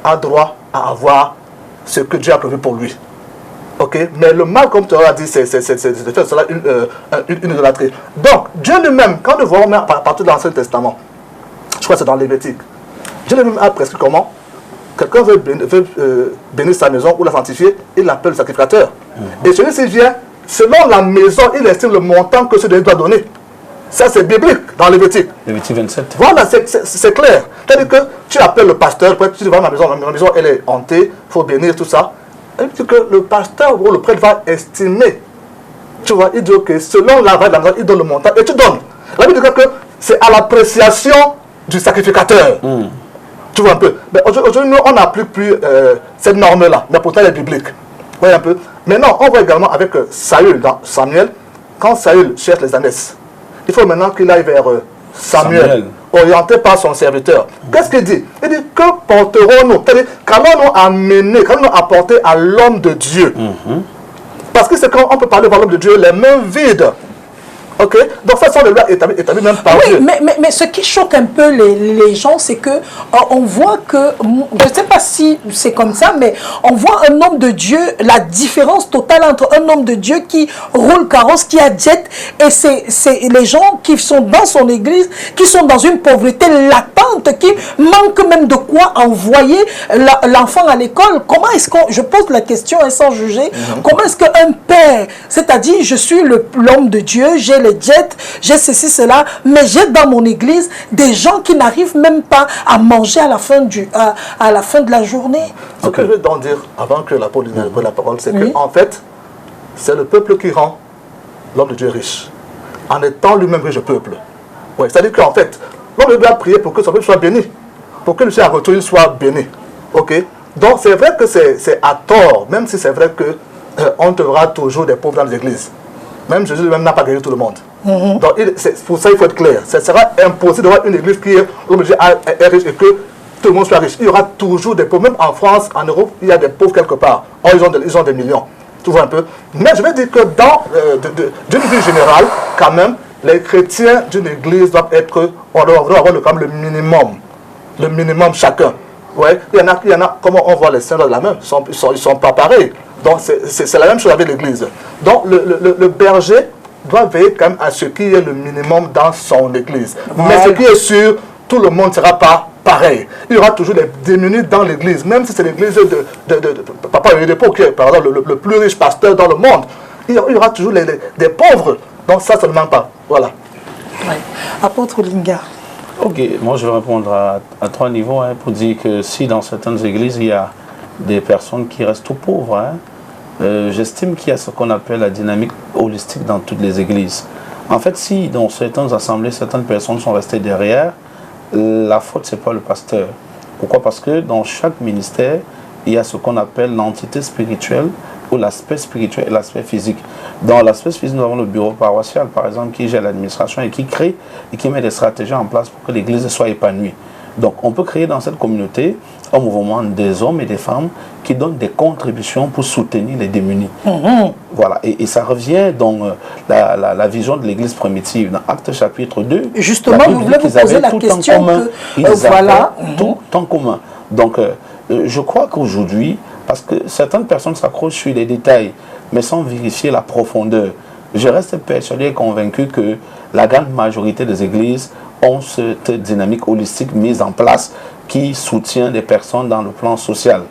a droit à avoir ce que Dieu a prévu pour lui. Ok? Mais le mal, comme tu as dit, c'est de faire cela une idolâtrie. Donc, Dieu lui-même, quand nous voyons à partir de l'Ancien Testament, je crois que c'est dans Lévitique, Dieu lui-même a prescrit comment? Quelqu'un veut bénir sa maison ou la sanctifier, il l'appelle le sacrificateur. Et celui-ci vient, selon la maison, il estime le montant que ce Dieu doit donner. Ça, c'est biblique dans Lévitique. Lévitique 27. Voilà, c'est clair. C'est-à-dire que tu appelles le pasteur, tu dis, voilà, ma maison, elle est hantée, il faut bénir, tout ça. Et puis que le pasteur ou le prêtre va estimer. Tu vois, il dit, ok, selon la valeur de la maison, il donne le montant et tu donnes. La Bible dit que c'est à l'appréciation du sacrificateur. Tu vois un peu. Mais aujourd'hui, nous, on n'applique plus cette norme-là. Mais pourtant, elle est biblique. Vous voyez un peu. Maintenant, on voit également avec Saül, dans Samuel, quand Saül cherche les ânesses, il faut maintenant qu'il aille vers Samuel, orienté par son serviteur. Qu'est-ce qu'il dit? Il dit, que porterons-nous? C'est-à-dire, qu'allons-nous amener, qu'allons-nous apporter à l'homme de Dieu? Parce que c'est quand on peut parler de l'homme de Dieu, les mains vides. Ok? Donc ça sont les lois établies même par Dieu. Mais ce qui choque un peu les gens, c'est que on voit que, je ne sais pas si c'est comme ça, mais on voit un homme de Dieu, la différence totale entre un homme de Dieu qui roule carrosse, qui a jet, et c'est les gens qui sont dans son église, qui sont dans une pauvreté latente, qui manquent même de quoi envoyer l'enfant à l'école. Comment est-ce qu'on, je pose la question sans juger, comment est-ce qu'un père, c'est-à-dire je suis l'homme de Dieu, j'ai les jets, j'ai ceci, cela, mais j'ai dans mon église des gens qui n'arrivent même pas à manger à la fin de la journée. Ce que je veux donc dire, avant que l'apôtre dise la parole, c'est que en fait, c'est le peuple qui rend l'homme de Dieu riche, en étant lui-même riche peuple. Ouais, c'est-à-dire qu'en fait, l'homme de Dieu a prié pour que son peuple soit béni, pour que lui soit à retour, il soit béni. Ok? Donc c'est vrai que c'est à tort, même si c'est vrai que on trouvera toujours des pauvres dans les églises. Même Jésus lui-même n'a pas guéri tout le monde. Donc pour ça, il faut être clair. Ce sera impossible d'avoir une église qui est riche et que tout le monde soit riche. Il y aura toujours des pauvres. Même en France, en Europe, il y a des pauvres quelque part. Or, ils ont des millions. Tu vois un peu. Mais je vais dire que d'une vue générale, quand même, les chrétiens d'une église doivent être, on doit avoir quand même le minimum. Le minimum chacun. Ouais. Il y en a, comment on voit les saints dans la main, ils sont pas pareils. Donc c'est la même chose avec l'église. Donc le berger doit veiller quand même à ce qu'il y ait le minimum dans son église. Mais ce qui est sûr, tout le monde ne sera pas pareil. Il y aura toujours des démunis dans l'église, même si c'est l'église de Papa Oyedepo, qui est par exemple le plus riche pasteur dans le monde. Il y aura toujours des pauvres. Donc ça ne manque pas. Voilà. Ouais. Apôtre Linga. Ok, moi je vais répondre à 3 niveaux pour dire que si dans certaines églises il y a des personnes qui restent tout pauvres, j'estime qu'il y a ce qu'on appelle la dynamique holistique dans toutes les églises. En fait, si dans certaines assemblées, certaines personnes sont restées derrière, la faute, ce n'est pas le pasteur. Pourquoi? Parce que dans chaque ministère, il y a ce qu'on appelle l'entité spirituelle ou l'aspect spirituel et l'aspect physique. Dans l'aspect physique, nous avons le bureau paroissial, par exemple, qui gère l'administration et qui crée et qui met des stratégies en place pour que l'église soit épanouie. Donc, on peut créer dans cette communauté un mouvement des hommes et des femmes qui donnent des contributions pour soutenir les démunis. Voilà, et ça revient dans la vision de l'Église primitive, dans Actes chapitre 2. Justement, je voulais vous poser la question voilà, tout en commun. Donc, je crois qu'aujourd'hui, parce que certaines personnes s'accrochent sur les détails, mais sans vérifier la profondeur, je reste persuadé et convaincu que la grande majorité des églises ont cette dynamique holistique mise en place qui soutient les personnes dans le plan social.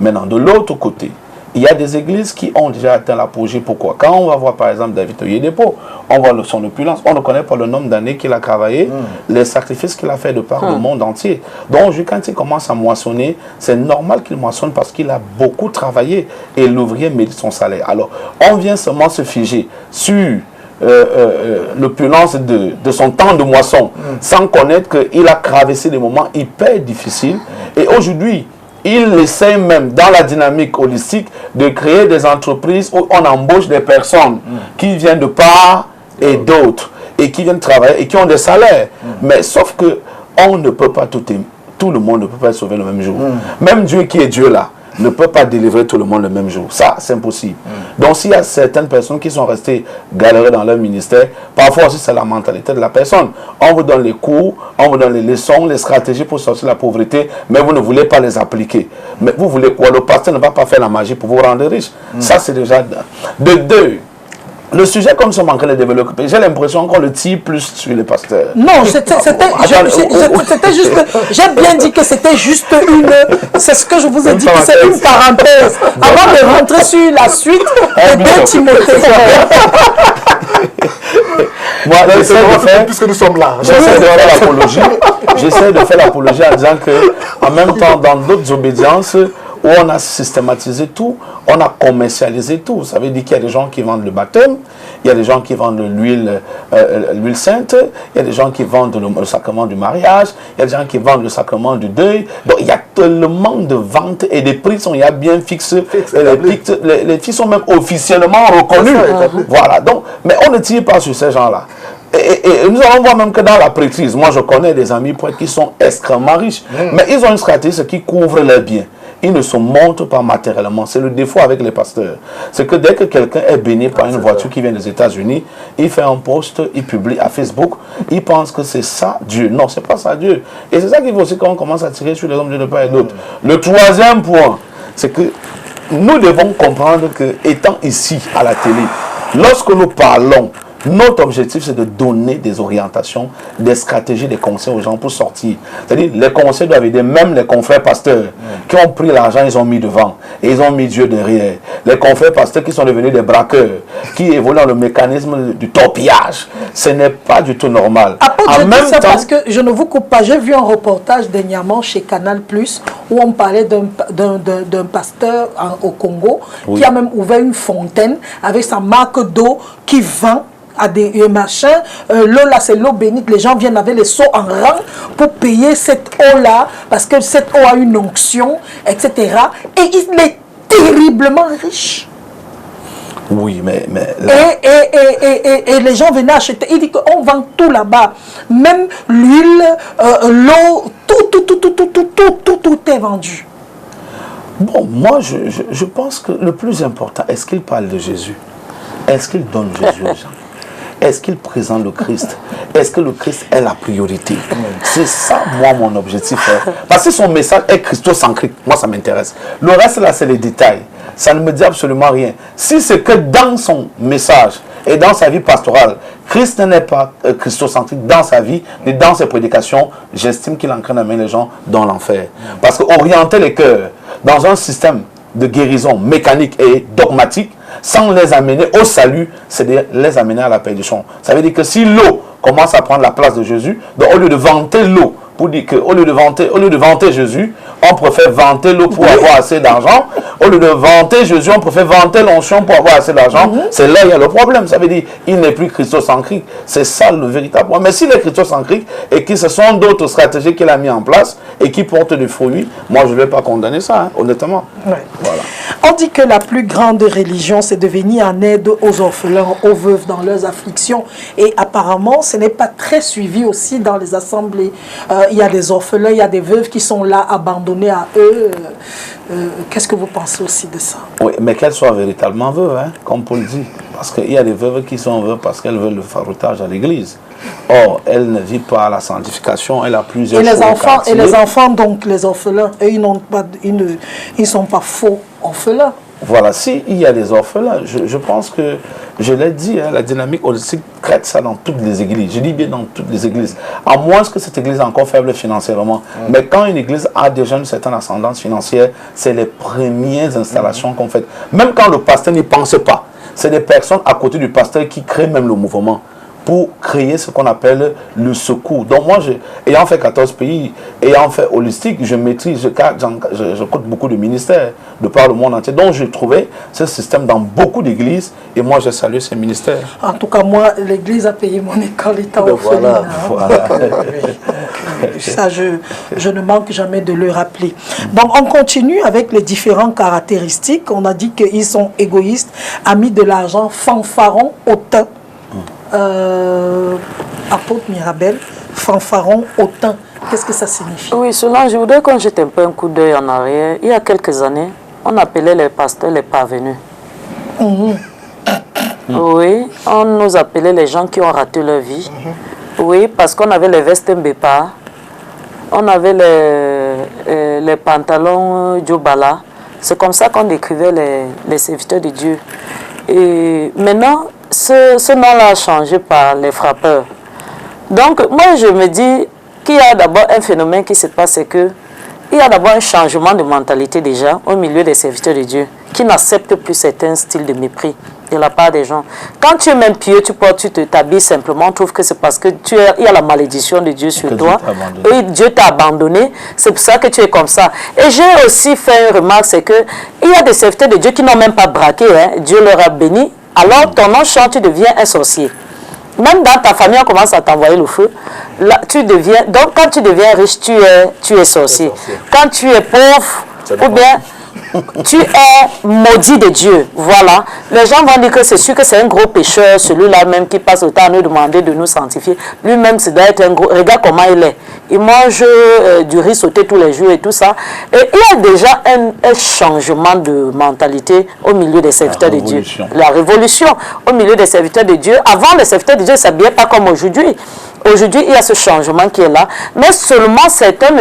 Maintenant, de l'autre côté, il y a des églises qui ont déjà atteint l'apogée. Pourquoi? Quand on va voir par exemple David Oyedepo, on voit son opulence, on ne connaît pas le nombre d'années qu'il a travaillé, les sacrifices qu'il a fait de par le monde entier. Donc quand il commence à moissonner, c'est normal qu'il moissonne parce qu'il a beaucoup travaillé et l'ouvrier mérite son salaire. Alors, on vient seulement se figer sur l'opulence de son temps de moisson, sans connaître qu'il a traversé des moments hyper difficiles. Et aujourd'hui, il essaie même, dans la dynamique holistique, de créer des entreprises où on embauche des personnes qui viennent de part et d'autre, et qui viennent travailler, et qui ont des salaires. Mais sauf que on ne peut pas tout le monde ne peut pas être sauvé le même jour. Même Dieu qui est Dieu là, ne peut pas délivrer tout le monde le même jour. Ça, c'est impossible. Donc, s'il y a certaines personnes qui sont restées galérées dans leur ministère, parfois aussi, c'est la mentalité de la personne. On vous donne les cours, on vous donne les leçons, les stratégies pour sortir de la pauvreté, mais vous ne voulez pas les appliquer. Mais vous voulez quoi? Le pasteur ne va pas faire la magie pour vous rendre riche. Ça, c'est déjà... De deux, le sujet comme ça manque de développer, j'ai l'impression qu'on le tire plus sur les pasteurs. Non, c'était juste, j'ai bien dit que c'était juste c'est ce que je vous ai dit, que c'est une parenthèse. Avant de rentrer sur la suite, de 2 Timothée. Moi, j'essaie de faire, puisque nous sommes là. J'essaie de faire l'apologie en disant que, en même temps, dans d'autres obédiences, où on a systématisé tout, on a commercialisé tout. Ça veut dire qu'il y a des gens qui vendent le baptême, il y a des gens qui vendent l'huile sainte, il y a des gens qui vendent le sacrement du mariage, il y a des gens qui vendent le sacrement du deuil. Donc il y a tellement de ventes et des prix sont bien fixés. Les prix sont même officiellement reconnus. Voilà. Donc, mais on ne tire pas sur ces gens-là. Et nous allons voir même que dans la prêtrise, moi je connais des amis prêtres qui sont extrêmement riches, mais ils ont une stratégie qui couvre leurs biens. Ils ne se montrent pas matériellement. C'est le défaut avec les pasteurs. C'est que dès que quelqu'un est béni par une voiture qui vient des États-Unis, il fait un post, il publie à Facebook, il pense que c'est ça Dieu. Non, c'est pas ça Dieu. Et c'est ça qu'il faut aussi quand on commence à tirer sur les hommes de part et d'autre. Le troisième point, c'est que nous devons comprendre que, étant ici à la télé, lorsque nous parlons, notre objectif, c'est de donner des orientations, des stratégies, des conseils aux gens pour sortir. C'est-à-dire, les conseils doivent aider même les confrères pasteurs qui ont pris l'argent, ils ont mis devant et ils ont mis Dieu derrière. Les confrères pasteurs qui sont devenus des braqueurs, qui évoluent dans le mécanisme du torpillage. Ce n'est pas du tout normal. En même temps, parce que je ne vous coupe pas, j'ai vu un reportage dernièrement chez Canal+, où on parlait d'un pasteur au Congo qui a même ouvert une fontaine avec sa marque d'eau qui vend à des machins. L'eau là, c'est l'eau bénite. Les gens viennent avec les seaux en rang pour payer cette eau là parce que cette eau a une onction, etc. Et il est terriblement riche. Oui, mais et les gens venaient acheter. Il dit qu'on vend tout là-bas. Même l'huile, l'eau, tout est vendu. Bon, moi, je pense que le plus important, est-ce qu'il parle de Jésus? Est-ce qu'il donne Jésus aux gens? Est-ce qu'il présente le Christ? Est-ce que le Christ est la priorité? C'est ça, moi, mon objectif. Parce que son message est christocentrique. Moi, ça m'intéresse. Le reste, là, c'est les détails. Ça ne me dit absolument rien. Si c'est que dans son message et dans sa vie pastorale, Christ n'est pas christocentrique dans sa vie, mais dans ses prédications, j'estime qu'il entraîne à mener les gens dans l'enfer. Parce qu'orienter les cœurs dans un système de guérison mécanique et dogmatique, sans les amener au salut, c'est-à-dire les amener à la perdition. Ça veut dire que si l'eau commence à prendre la place de Jésus, donc au lieu de vanter l'eau, pour dire qu'au lieu de vanter Jésus, on préfère vanter l'eau pour avoir assez d'argent, Au lieu de vanter Jésus, on préfère vanter l'onction pour avoir assez d'argent. C'est là il y a le problème. Ça veut dire il n'est plus christocentrique. C'est ça le véritable problème. Mais s'il est christocentrique et que ce sont d'autres stratégies qu'il a mis en place et qui portent des fruits, moi je ne vais pas condamner ça, hein, honnêtement. Ouais. Voilà. On dit que la plus grande religion, c'est de venir en aide aux orphelins, aux veuves dans leurs afflictions. Et apparemment, ce n'est pas très suivi aussi dans les assemblées. Il y a des orphelins, il y a des veuves qui sont là, abandonnées à eux. Qu'est-ce que vous pensez aussi de ça? Oui, mais qu'elles soient véritablement veuves, hein, comme Paul dit. Parce qu'il y a des veuves qui sont veuves parce qu'elles veulent le faroutage à l'église. Or, elle ne vit pas la sanctification, elle a plusieurs choses. Et les enfants, donc les orphelins, eux, ils ne sont pas faux orphelins. Voilà, s'il y a des orphelins, je pense que, je l'ai dit, hein, la dynamique holistique traite ça dans toutes les églises. Je dis bien dans toutes les églises. À moins que cette église est encore faible financièrement. Mais quand une église a déjà une certaine ascendance financière, c'est les premières installations qu'on fait. Même quand le pasteur n'y pense pas, c'est des personnes à côté du pasteur qui créent même le mouvement pour créer ce qu'on appelle le secours. Donc moi, ayant fait 14 pays, ayant fait holistique, je maîtrise, je compte beaucoup de ministères de par le monde entier. Donc j'ai trouvé ce système dans beaucoup d'églises et moi je salue ces ministères. En tout cas, moi, l'église a payé mon école étant orpheline. Voilà, voilà. Ça, je ne manque jamais de le rappeler. Donc on continue avec les différentes caractéristiques. On a dit qu'ils sont égoïstes, amis de l'argent, fanfarons, hautains. Apôtre Mirabel, fanfaron, hautain, qu'est-ce que ça signifie? Oui, Solange, je voudrais qu'on jette un peu un coup d'œil en arrière. Il y a quelques années, on appelait les pasteurs les parvenus. Oui, on nous appelait les gens qui ont raté leur vie. Oui, parce qu'on avait les vestes Mbépa, on avait les pantalons Djobala. C'est comme ça qu'on décrivait les serviteurs de Dieu. Et maintenant, ce nom-là a changé par les frappeurs. Donc, moi, je me dis qu'il y a d'abord un phénomène qui se passe, c'est qu'il y a d'abord un changement de mentalité déjà au milieu des serviteurs de Dieu qui n'acceptent plus certains styles de mépris de la part des gens. Quand tu es même pieux, tu t'habilles simplement, on trouve que c'est parce que il y a la malédiction de Dieu sur toi. Et Dieu t'a abandonné. C'est pour ça que tu es comme ça. Et j'ai aussi fait une remarque, c'est qu'il y a des serviteurs de Dieu qui n'ont même pas braqué. Hein. Dieu leur a béni. Alors ton nom change, tu deviens un sorcier. Même dans ta famille, on commence à t'envoyer le feu. Là, donc quand tu deviens riche, tu es sorcier. Quand tu es pauvre, ou bien tu es maudit de Dieu. Voilà. Les gens vont dire que c'est sûr que c'est un gros pécheur, celui-là même qui passe le temps à nous demander de nous sanctifier. Lui-même, c'est d'être un gros. Regarde comment il est. Il mange du riz sauté tous les jours et tout ça. Et il y a déjà un changement de mentalité au milieu des serviteurs de Dieu. La révolution au milieu des serviteurs de Dieu. Avant, les serviteurs de Dieu ne s'habillaient pas comme aujourd'hui. Aujourd'hui, il y a ce changement qui est là. Mais seulement certains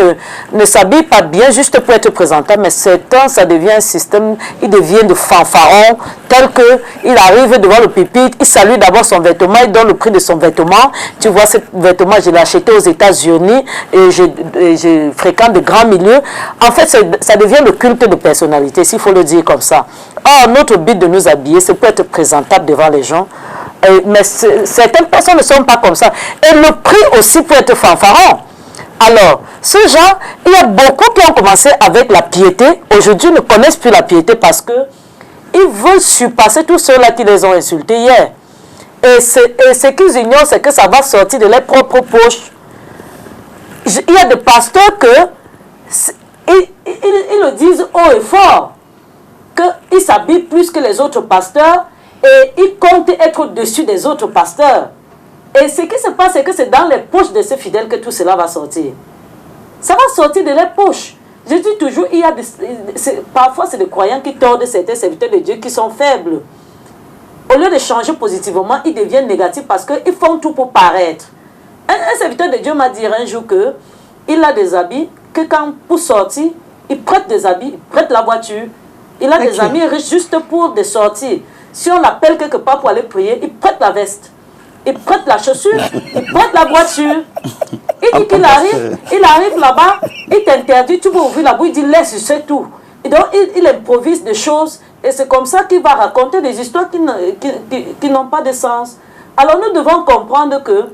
ne s'habillent pas bien juste pour être présentables. Mais certains, ça devient un système, ils deviennent de fanfarons, tel qu'il arrive devant le pupitre, il salue d'abord son vêtement, il donne le prix de son vêtement. Tu vois, ce vêtement, je l'ai acheté aux États-Unis et je fréquente de grands milieux. En fait, ça devient le culte de personnalité, s'il faut le dire comme ça. Or, notre but de nous habiller, c'est pour être présentable devant les gens. Mais certaines personnes ne sont pas comme ça. Et le prix aussi peut être fanfaron. Alors, ce genre, il y a beaucoup qui ont commencé avec la piété. Aujourd'hui, ne connaissent plus la piété parce qu'ils veulent surpasser tous ceux-là qui les ont insultés hier. Et ce qu'ils ignorent, c'est que ça va sortir de leurs propres poches. Il y a des pasteurs ils le disent haut et fort, qu'ils s'habillent plus que les autres pasteurs et ils comptent être au-dessus des autres pasteurs. Et ce qui se passe, c'est que c'est dans les poches de ces fidèles que tout cela va sortir. Ça va sortir de leurs poches. Je dis toujours, parfois c'est des croyants qui tordent certains serviteurs de Dieu qui sont faibles. Au lieu de changer positivement, ils deviennent négatifs parce qu'ils font tout pour paraître. Un serviteur de Dieu m'a dit un jour qu'il a des habits, que quand pour sortir, il prête des habits, il prête la voiture. Il a des amis riches juste pour des sorties. Si on l'appelle quelque part pour aller prier, il prête la veste. Il prête la chaussure, il prête la voiture. Il dit qu'il arrive là-bas, il t'interdit, tu vas ouvrir la bouche, il dit laisse, c'est tout. Et donc il improvise des choses et c'est comme ça qu'il va raconter des histoires qui n'ont pas de sens. Alors nous devons comprendre que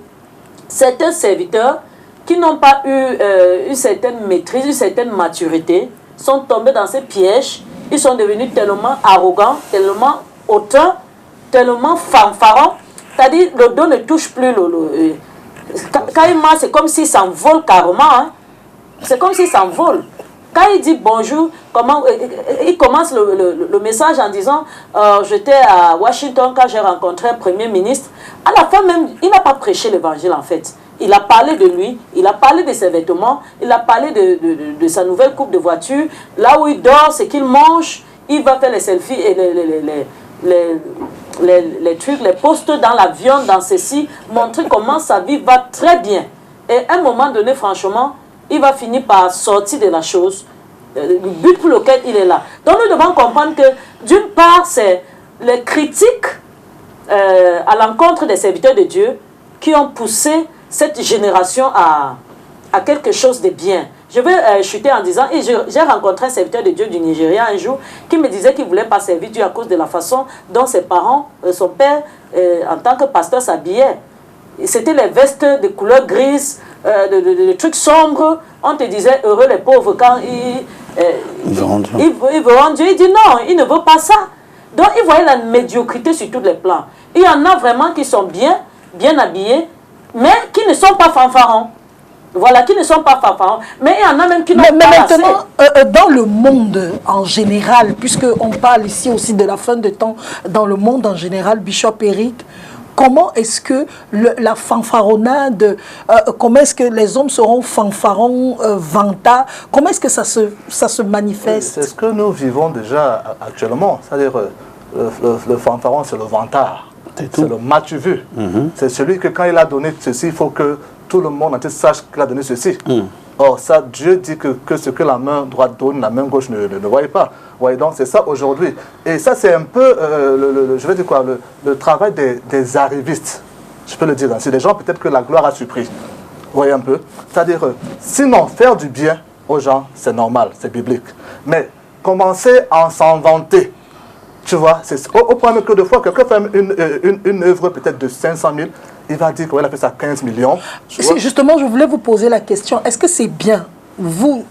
certains serviteurs qui n'ont pas eu une certaine maîtrise, une certaine maturité, sont tombés dans ces pièges ils sont devenus tellement arrogants, tellement hautains, tellement fanfarons. C'est-à-dire, le dos ne touche plus quand il marche, c'est comme s'il s'envole carrément. Hein. C'est comme s'il s'envole. Quand il dit bonjour, il commence le message en disant j'étais à Washington quand j'ai rencontré un premier ministre. À la fin même, il n'a pas prêché l'évangile en fait. Il a parlé de lui, il a parlé de ses vêtements, il a parlé de sa nouvelle coupe de voiture. Là où il dort, c'est qu'il mange, il va faire les selfies et les trucs, les posts dans l'avion, dans ceci, montrer comment sa vie va très bien. Et à un moment donné, franchement, il va finir par sortir de la chose, le but pour lequel il est là. Donc nous devons comprendre que, d'une part, c'est les critiques à l'encontre des serviteurs de Dieu qui ont poussé cette génération à quelque chose de bien. Je vais chuter en disant, et j'ai rencontré un serviteur de Dieu du Nigeria un jour qui me disait qu'il ne voulait pas servir Dieu à cause de la façon dont ses parents, son père, en tant que pasteur, s'habillait. C'était les vestes de couleur grise, de trucs sombres. On te disait heureux les pauvres quand ils verront Dieu. Il dit non, il ne veut pas ça. Donc il voyait la médiocrité sur tous les plans. Il y en a vraiment qui sont bien habillés, mais qui ne sont pas fanfarons. Voilà, qui ne sont pas fanfarons. Mais il y en a même qui n'ont pas maintenant, dans le monde en général, puisqu'on parle ici aussi de la fin de temps, dans le monde en général, Bishop Eric, comment est-ce que la fanfaronnade, comment est-ce que les hommes seront fanfarons, vantards, comment est-ce que ça se manifeste? C'est ce que nous vivons déjà actuellement. C'est-à-dire, le fanfaron, c'est le vantard. C'est le m'as-tu vu. C'est celui que quand il a donné ceci, il faut que tout le monde entier sache qu'il a donné ceci. Or, ça, Dieu dit que ce que la main droite donne, la main gauche ne voit pas. Ouais, donc c'est ça aujourd'hui. Et ça, c'est un peu, je vais dire quoi, le travail des arrivistes. Je peux le dire ainsi. Les gens, peut-être que la gloire a surpris. Vous voyez un peu. C'est-à-dire, sinon, faire du bien aux gens, c'est normal, c'est biblique. Mais commencer à s'en vanter, tu vois, au point que de fois, quelqu'un fait une œuvre peut-être de 500 000, il va dire qu'il a fait ça 15 millions. Justement, je voulais vous poser la question, est-ce que c'est bien, vous,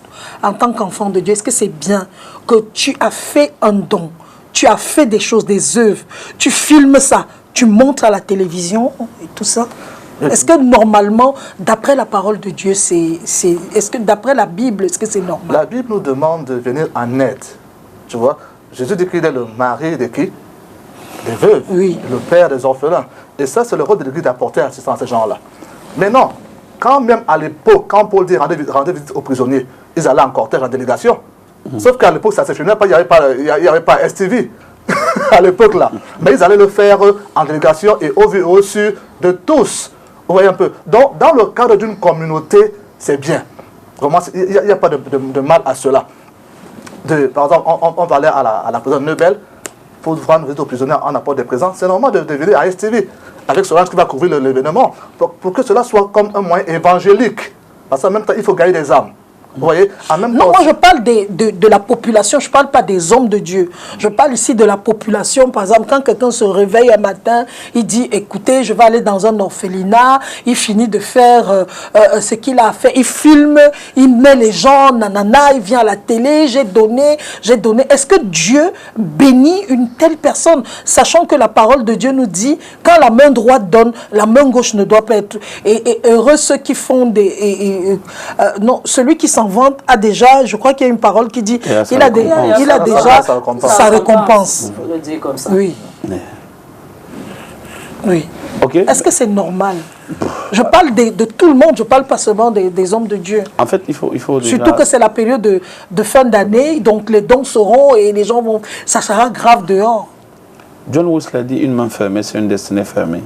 en tant qu'enfant de Dieu, est-ce que c'est bien que tu as fait un don, tu as fait des choses, des œuvres, tu filmes ça, tu montres à la télévision et tout ça? Est-ce que normalement, d'après la parole de Dieu, est-ce que d'après la Bible, est-ce que c'est normal? La Bible nous demande de venir en aide, tu vois. Jésus dit qu'il est le mari de qui? Des veuves, oui. Le père des orphelins. Et ça, c'est le rôle de l'Église d'apporter assistance à ces gens-là. Mais non, quand même à l'époque, quand Paul dit rendez visite aux prisonniers, ils allaient en cortège, en délégation. Sauf qu'à l'époque, ça ne se filmait pas, il n'y avait pas STV à l'époque là. Mais ils allaient le faire en délégation et au vu au su de tous. Vous voyez un peu. Donc, dans le cadre d'une communauté, c'est bien. Vraiment, il n'y a pas de mal à cela. Par exemple, on va aller à la prison de Neubel pour rendre visite aux prisonniers en apport des présents. C'est normal de venir à STV avec Solange qui va couvrir l'événement pour que cela soit comme un moyen évangélique. Parce qu'en même temps, il faut gagner des âmes. Vous voyez, en même temps, non, moi je parle de la population, je ne parle pas des hommes de Dieu. Je parle ici de la population. Par exemple, quand quelqu'un se réveille un matin, il dit, écoutez, je vais aller dans un orphelinat, il finit de faire ce qu'il a fait, il filme, il met les gens, nanana, il vient à la télé, j'ai donné. Est-ce que Dieu bénit une telle personne, sachant que la parole de Dieu nous dit, quand la main droite donne, la main gauche ne doit pas être... Et heureux ceux qui font des... non, celui qui s'en vante a déjà, je crois qu'il y a une parole qui dit, il a déjà sa récompense. Il faut le dire comme ça. Oui. Oui. Okay. Est-ce que c'est normal? Je parle de tout le monde, je ne parle pas seulement des hommes de Dieu. En fait, il faut déjà... Surtout que c'est la période de fin d'année, donc les dons seront et les gens vont... Ça sera grave dehors. John Wesley dit, une main fermée, c'est une destinée fermée.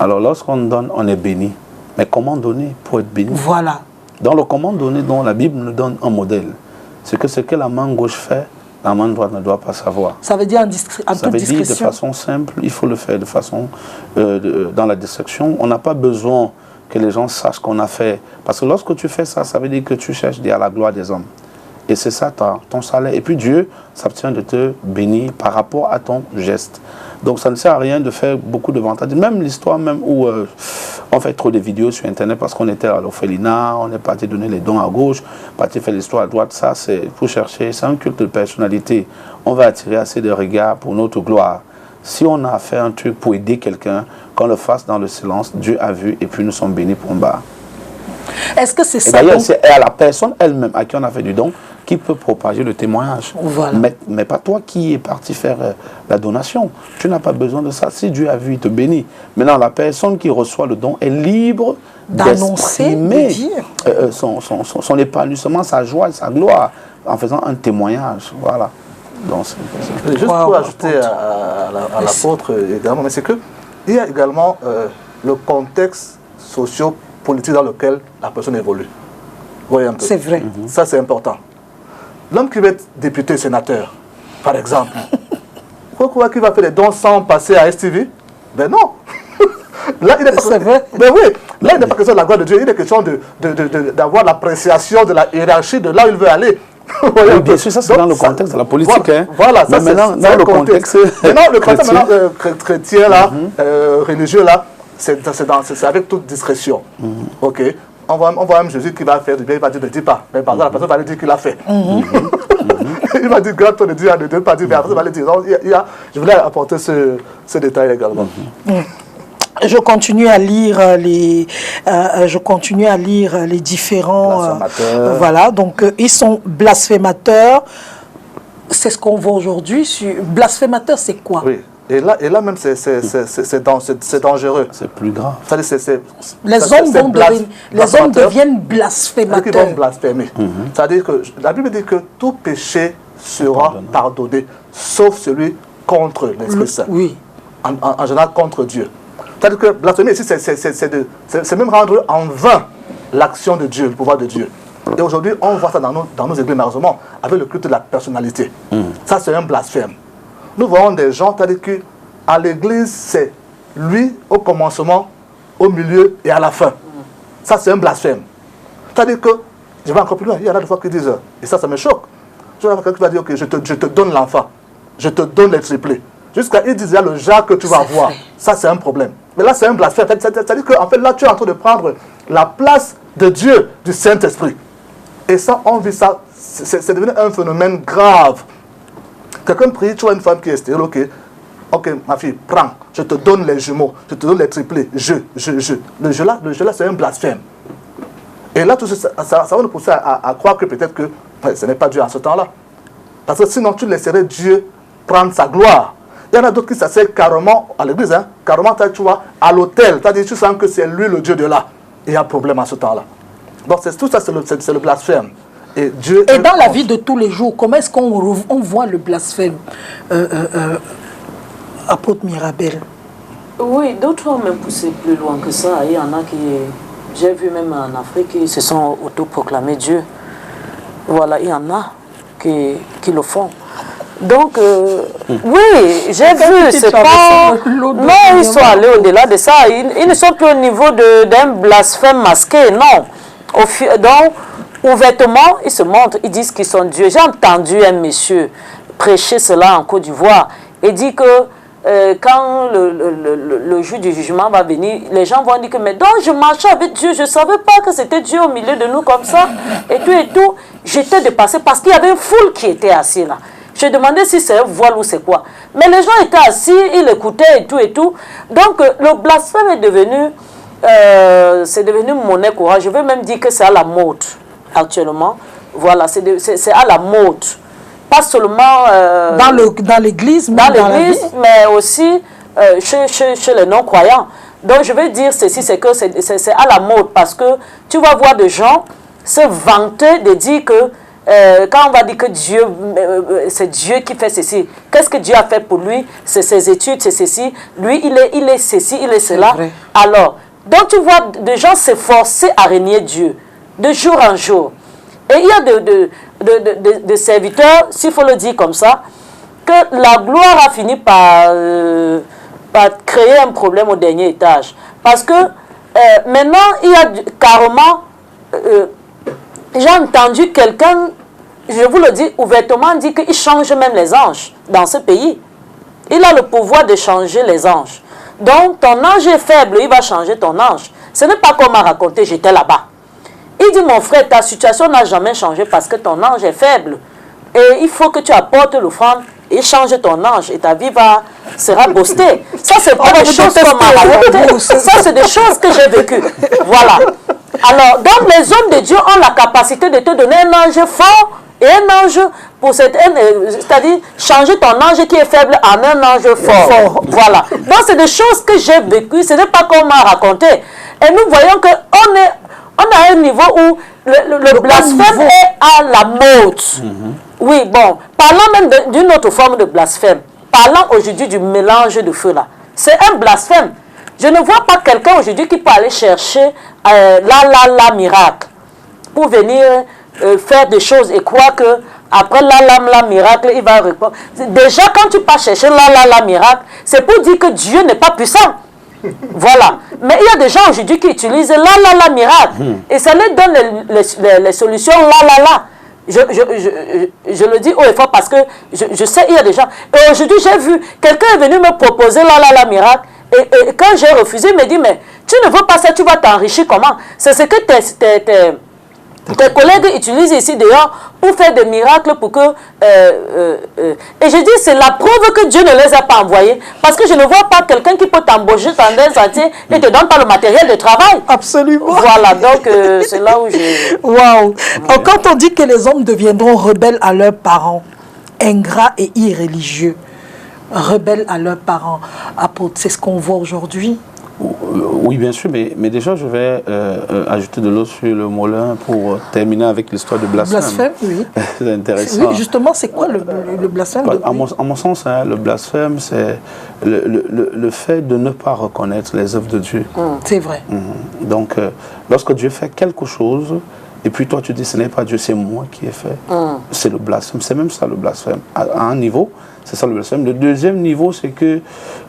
Alors, lorsqu'on donne, on est béni. Mais comment donner pour être béni? Voilà. Dans le comment donner, dont la Bible nous donne un modèle, c'est que ce que la main gauche fait, la main droite ne doit pas savoir. Ça veut dire en toute discrétion. Ça veut dire de façon simple, il faut le faire de façon dans la discrétion. On n'a pas besoin que les gens sachent qu'on a fait. Parce que lorsque tu fais ça, ça veut dire que tu cherches à la gloire des hommes. Et c'est ça ton salaire. Et puis Dieu s'abstient de te bénir par rapport à ton geste. Donc ça ne sert à rien de faire beaucoup de vantage. Même l'histoire même où on fait trop de vidéos sur Internet parce qu'on était à l'orphelinat, on est parti donner les dons à gauche, parti faire l'histoire à droite. Ça, c'est pour chercher, c'est un culte de personnalité. On va attirer assez de regards pour notre gloire. Si on a fait un truc pour aider quelqu'un, qu'on le fasse dans le silence, Dieu a vu et puis nous sommes bénis pour un bas. Est-ce que c'est ça? D'ailleurs, c'est à la personne elle-même à qui on a fait du don qui peut propager le témoignage. Voilà. Mais pas toi qui es parti faire la donation. Tu n'as pas besoin de ça. Si Dieu a vu, il te bénit. Maintenant, la personne qui reçoit le don est libre d'annoncer, de dire son épanouissement, sa joie et sa gloire en faisant un témoignage. Voilà. Donc, juste pour ajouter à l'apôtre également, mais c'est que il y a également le contexte socio-politique dans lequel la personne évolue. Voyez un peu. C'est vrai. Ça, c'est important. L'homme qui va être député, sénateur, par exemple, pourquoi qu'il va faire des dons sans passer à STV? Ben non. Là, il n'est pas question. Ben oui. Là, il n'est pas question de la gloire de Dieu. Il est question d'avoir l'appréciation de la hiérarchie de là où il veut aller. Oui, bien sûr, ça c'est dans le contexte de la politique. Voilà, ça c'est dans le contexte. Maintenant, le contexte chrétien, là, religieux, là, c'est avec toute discrétion. Ok. On voit même Jésus qui va faire du bien, il va dire ne dis pas. Mais par exemple, la personne va lui dire qu'il a fait. Il va dire garde-toi de dire, ne dis pas dire, mais la personne va lui dire. Donc, je voulais apporter ce détail également. Je continue à lire les différents voilà, donc ils sont blasphémateurs. C'est ce qu'on voit aujourd'hui. Blasphémateur, c'est quoi? Oui. Et là même, c'est dangereux. C'est plus grave. Les hommes deviennent blasphémateurs. Ils vont blasphémer. C'est-à-dire que la Bible dit que tout péché sera pardonné, sauf celui contre l'Esprit Saint. Oui. En général, contre Dieu. C'est-à-dire que blasphémer ici, c'est même rendre en vain l'action de Dieu, le pouvoir de Dieu. Et aujourd'hui, on voit ça dans nos églises, malheureusement, avec le culte de la personnalité. Ça, c'est un blasphème. Nous voyons des gens, c'est-à-dire qu'à l'église, c'est lui au commencement, au milieu et à la fin. Ça, c'est un blasphème. C'est-à-dire que, je vais encore plus loin, il y en a des fois qui disent, et ça me choque. Je vois quelqu'un qui va dire, ok, je te donne l'enfant, je te donne les triplés. Jusqu'à, il disait, le genre que tu vas avoir. Ça, c'est un problème. Mais là, c'est un blasphème. C'est-à-dire qu'en fait, là, tu es en train de prendre la place de Dieu, du Saint-Esprit. Et ça, on vit ça, c'est devenu un phénomène grave. Quelqu'un prie, tu vois une femme qui est stérile, ok, ma fille, prends, je te donne les jumeaux, je te donne les triplés, Le jeu là, c'est un blasphème. Et là, tout ça va nous pousser à croire que peut-être que ce n'est pas Dieu en ce temps-là. Parce que sinon, tu laisserais Dieu prendre sa gloire. Il y en a d'autres qui s'asseyent carrément à l'église, carrément, tu vois, à l'autel. C'est-à-dire, tu sens que c'est lui le Dieu de là. Il y a un problème en ce temps-là. Donc, tout ça, c'est le blasphème. Et dans la vie de tous les jours, comment est-ce qu'on voit le blasphème, apôtre Mirabel? Oui, d'autres ont même poussé plus loin que ça. Il y en a qui, j'ai vu même en Afrique, qui se sont autoproclamés Dieu. Voilà, il y en a qui le font. Donc, oui, j'ai vu, c'est pas... Non, ils sont allés au-delà de ça. Ils ne sont plus au niveau d'un blasphème masqué, non. Donc, ouvertement, ils se montrent, ils disent qu'ils sont Dieu. J'ai entendu un monsieur prêcher cela en Côte d'Ivoire et dit que quand le jour du jugement va venir, les gens vont dire que mais donc je marchais avec Dieu, je ne savais pas que c'était Dieu au milieu de nous comme ça, et tout. J'étais dépassé parce qu'il y avait une foule qui était assise là. Je demandais si c'est un voile ou c'est quoi. Mais les gens étaient assis, ils écoutaient et tout. Donc le blasphème est devenu monnaie courante. Je veux même dire que c'est à la mode actuellement. Voilà, c'est à la mode. Pas seulement dans l'église, mais aussi chez les non-croyants. Donc je veux dire ceci, c'est que c'est à la mode parce que tu vas voir des gens se vanter de dire que quand on va dire que Dieu, c'est Dieu qui fait ceci, qu'est-ce que Dieu a fait pour lui? C'est ses études, c'est ceci. Lui, il est ceci, il est cela. Alors, donc tu vois des gens s'efforcer à régner Dieu de jour en jour. Et il y a des serviteurs, s'il faut le dire comme ça, que la gloire a fini par créer un problème au dernier étage. Parce que maintenant, il y a carrément... j'ai entendu quelqu'un je vous le dis ouvertement, dit qu'il change même les anges dans ce pays. Il a le pouvoir de changer les anges. Donc, ton ange est faible, il va changer ton ange. Ce n'est pas comme m'a raconté, j'étais là-bas. Il dit, mon frère, ta situation n'a jamais changé parce que ton ange est faible. Et il faut que tu apportes l'offrande et change ton ange et ta vie sera boostée. Ça, c'est pas des choses qu'on m'a raconté. Ça, c'est des choses que j'ai vécues. Voilà. Alors, donc les hommes de Dieu ont la capacité de te donner un ange fort et un ange, c'est-à-dire changer ton ange qui est faible en un ange fort. Voilà. Donc, c'est des choses que j'ai vécues. Ce n'est pas qu'on m'a raconté. Et nous voyons qu'on est à un niveau où le blasphème est à la mode. Oui, bon, parlons même d'une autre forme de blasphème. Parlons aujourd'hui du mélange de feu là. C'est un blasphème. Je ne vois pas quelqu'un aujourd'hui qui peut aller chercher la miracle pour venir faire des choses et croire que après la miracle, il va répondre. Déjà, quand tu pars chercher la miracle, c'est pour dire que Dieu n'est pas puissant. Voilà. Mais il y a des gens aujourd'hui qui utilisent la miracle. Et ça leur donne les solutions la. Je le dis haut et fort parce que je sais, il y a des gens. Et aujourd'hui, j'ai vu, quelqu'un est venu me proposer la miracle. Et quand j'ai refusé, il me dit, mais tu ne veux pas ça, tu vas t'enrichir comment? C'est ce que tes collègues utilisent ici dehors pour faire des miracles pour que... et je dis, c'est la preuve que Dieu ne les a pas envoyés. Parce que je ne vois pas quelqu'un qui peut t'embaucher dans un sentier et ne te donne pas le matériel de travail. Absolument. Voilà, donc c'est là où je... Waouh. Quand on dit que les hommes deviendront rebelles à leurs parents, ingrats et irréligieux, rebelles à leurs parents, apôtres, c'est ce qu'on voit aujourd'hui? Oui, bien sûr, mais déjà, je vais ajouter de l'eau sur le moulin pour terminer avec l'histoire de blasphème. Blasphème, oui. C'est intéressant. Oui, justement, c'est quoi le blasphème? À mon sens, hein, le blasphème, c'est le fait de ne pas reconnaître les œuvres de Dieu. C'est vrai. Donc, lorsque Dieu fait quelque chose, et puis toi, tu dis, ce n'est pas Dieu, c'est moi qui ai fait. C'est le blasphème. C'est même ça, le blasphème. À un niveau, c'est ça le blasphème. Le deuxième niveau, c'est que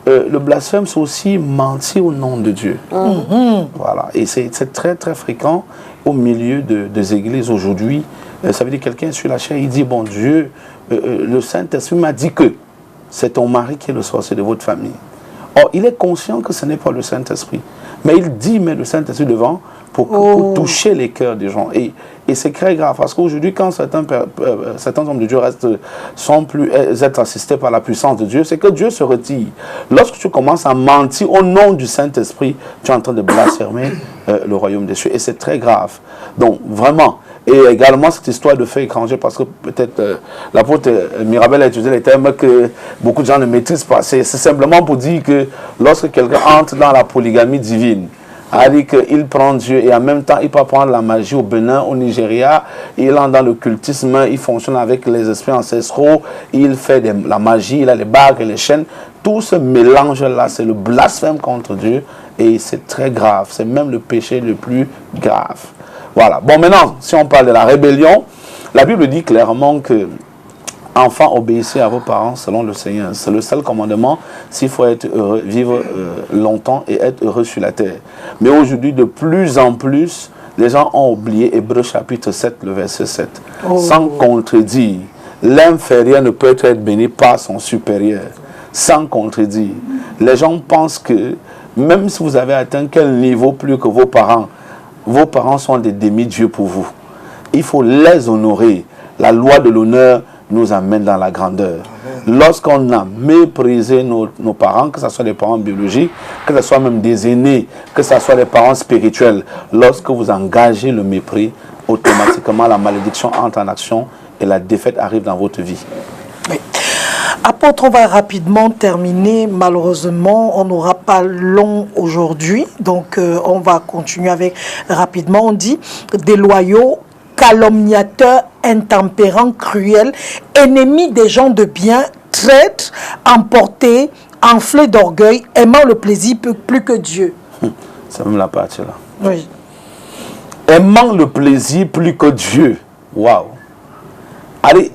le blasphème, c'est aussi mentir au nom de Dieu. Voilà. Et c'est très, très fréquent au milieu des églises aujourd'hui. Ça veut dire quelqu'un sur la chair, il dit, bon Dieu, le Saint-Esprit m'a dit que c'est ton mari qui est le sorcier de votre famille. Or, il est conscient que ce n'est pas le Saint-Esprit. Mais il dit, mais le Saint-Esprit devant pour toucher les cœurs des gens. Et c'est très grave, parce qu'aujourd'hui, quand certains hommes de Dieu sont plus être assistés par la puissance de Dieu, c'est que Dieu se retire. Lorsque tu commences à mentir au nom du Saint-Esprit, tu es en train de blasphémer le royaume des cieux. Et c'est très grave. Donc, vraiment. Et également, cette histoire de fait étranger, parce que peut-être l'apôtre Mirabel a utilisé les termes que beaucoup de gens ne maîtrisent pas. C'est simplement pour dire que lorsque quelqu'un entre dans la polygamie divine, c'est-à-dire qu'il prend Dieu et en même temps il peut prendre la magie au Bénin, au Nigeria, il entre dans l'occultisme, il fonctionne avec les esprits ancestraux, il fait la magie, il a les bagues et les chaînes. Tout ce mélange-là, c'est le blasphème contre Dieu et c'est très grave. C'est même le péché le plus grave. Voilà. Bon, maintenant, si on parle de la rébellion, la Bible dit clairement que enfants, obéissez à vos parents selon le Seigneur. C'est le seul commandement s'il faut être heureux, vivre longtemps et être heureux sur la terre. Mais aujourd'hui, de plus en plus, les gens ont oublié Hébreux chapitre 7, le verset 7. Sans contredire, l'inférieur ne peut être béni par son supérieur. Sans contredire. Les gens pensent que même si vous avez atteint quel niveau plus que vos parents sont des demi-dieux pour vous. Il faut les honorer. La loi de l'honneur nous amène dans la grandeur. Lorsqu'on a méprisé nos parents, que ce soit des parents biologiques, que ce soit même des aînés, que ce soit des parents spirituels, lorsque vous engagez le mépris, automatiquement la malédiction entre en action et la défaite arrive dans votre vie. Oui. Apôtre, on va rapidement terminer. Malheureusement, on n'aura pas long aujourd'hui. Donc, on va continuer avec rapidement. On dit déloyaux, calomniateurs, intempérants, cruels, ennemis des gens de bien, traîtres, emportés, enflés d'orgueil, aimant le plaisir plus que Dieu. C'est même la partie là. Oui. Aimant le plaisir plus que Dieu. Waouh. Allez,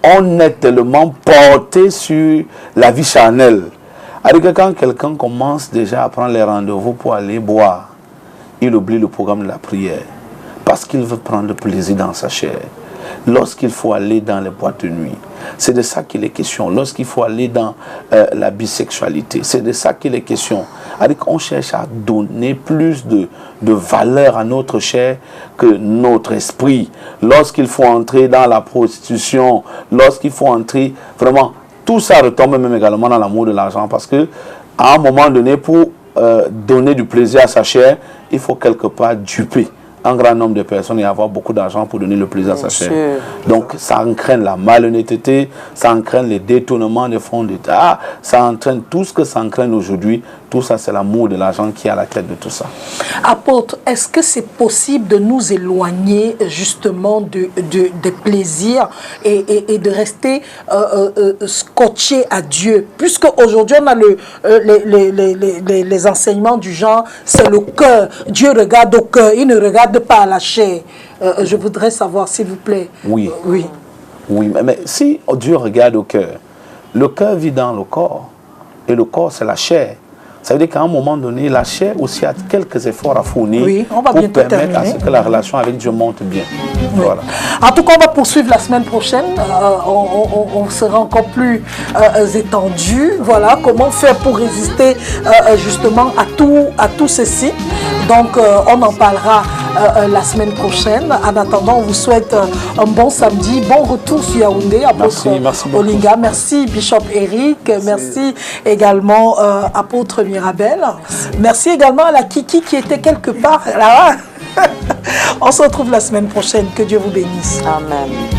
on est tellement porté sur la vie charnelle. Allez, quand quelqu'un commence déjà à prendre les rendez-vous pour aller boire, il oublie le programme de la prière. Parce qu'il veut prendre plaisir dans sa chair. lorsqu'il faut aller dans les boîtes de nuit. C'est de ça qu'il est question. Lorsqu'il faut aller dans la bisexualité, c'est de ça qu'il est question. On cherche à donner plus de valeur à notre chair que notre esprit. Lorsqu'il faut entrer dans la prostitution, lorsqu'il faut entrer, vraiment, tout ça retombe même également dans l'amour de l'argent, parce que à un moment donné, pour donner du plaisir à sa chair, il faut quelque part duper un grand nombre de personnes et avoir beaucoup d'argent pour donner le plaisir à sa chair. Donc ça entraîne la malhonnêteté, ça entraîne les détournements des fonds d'État, ça entraîne tout ce que ça entraîne aujourd'hui. Tout ça, c'est l'amour de l'argent qui est à la tête de tout ça. Apôtre, est-ce que c'est possible de nous éloigner justement des plaisirs et de rester scotché à Dieu? Puisque aujourd'hui on a les enseignements du genre, c'est le cœur. Dieu regarde au cœur, il ne regarde pas à la chair. Je voudrais savoir, s'il vous plaît. Oui. Oui. Oui, mais si Dieu regarde au cœur, le cœur vit dans le corps. Et le corps, c'est la chair. Ça veut dire qu'à un moment donné, la chair aussi a quelques efforts à fournir pour permettre à ce que la relation avec Dieu monte bien. Oui. Voilà. En tout cas, on va poursuivre la semaine prochaine. On sera encore plus étendu. Voilà, comment faire pour résister justement à tout ceci. Donc, on en parlera la semaine prochaine. En attendant, on vous souhaite un bon samedi, bon retour sur Yaoundé, apôtre Olinga. Merci, Bishop Eric. Merci également, apôtre Mirabel. Merci également à la Kiki qui était quelque part là. On se retrouve la semaine prochaine. Que Dieu vous bénisse. Amen.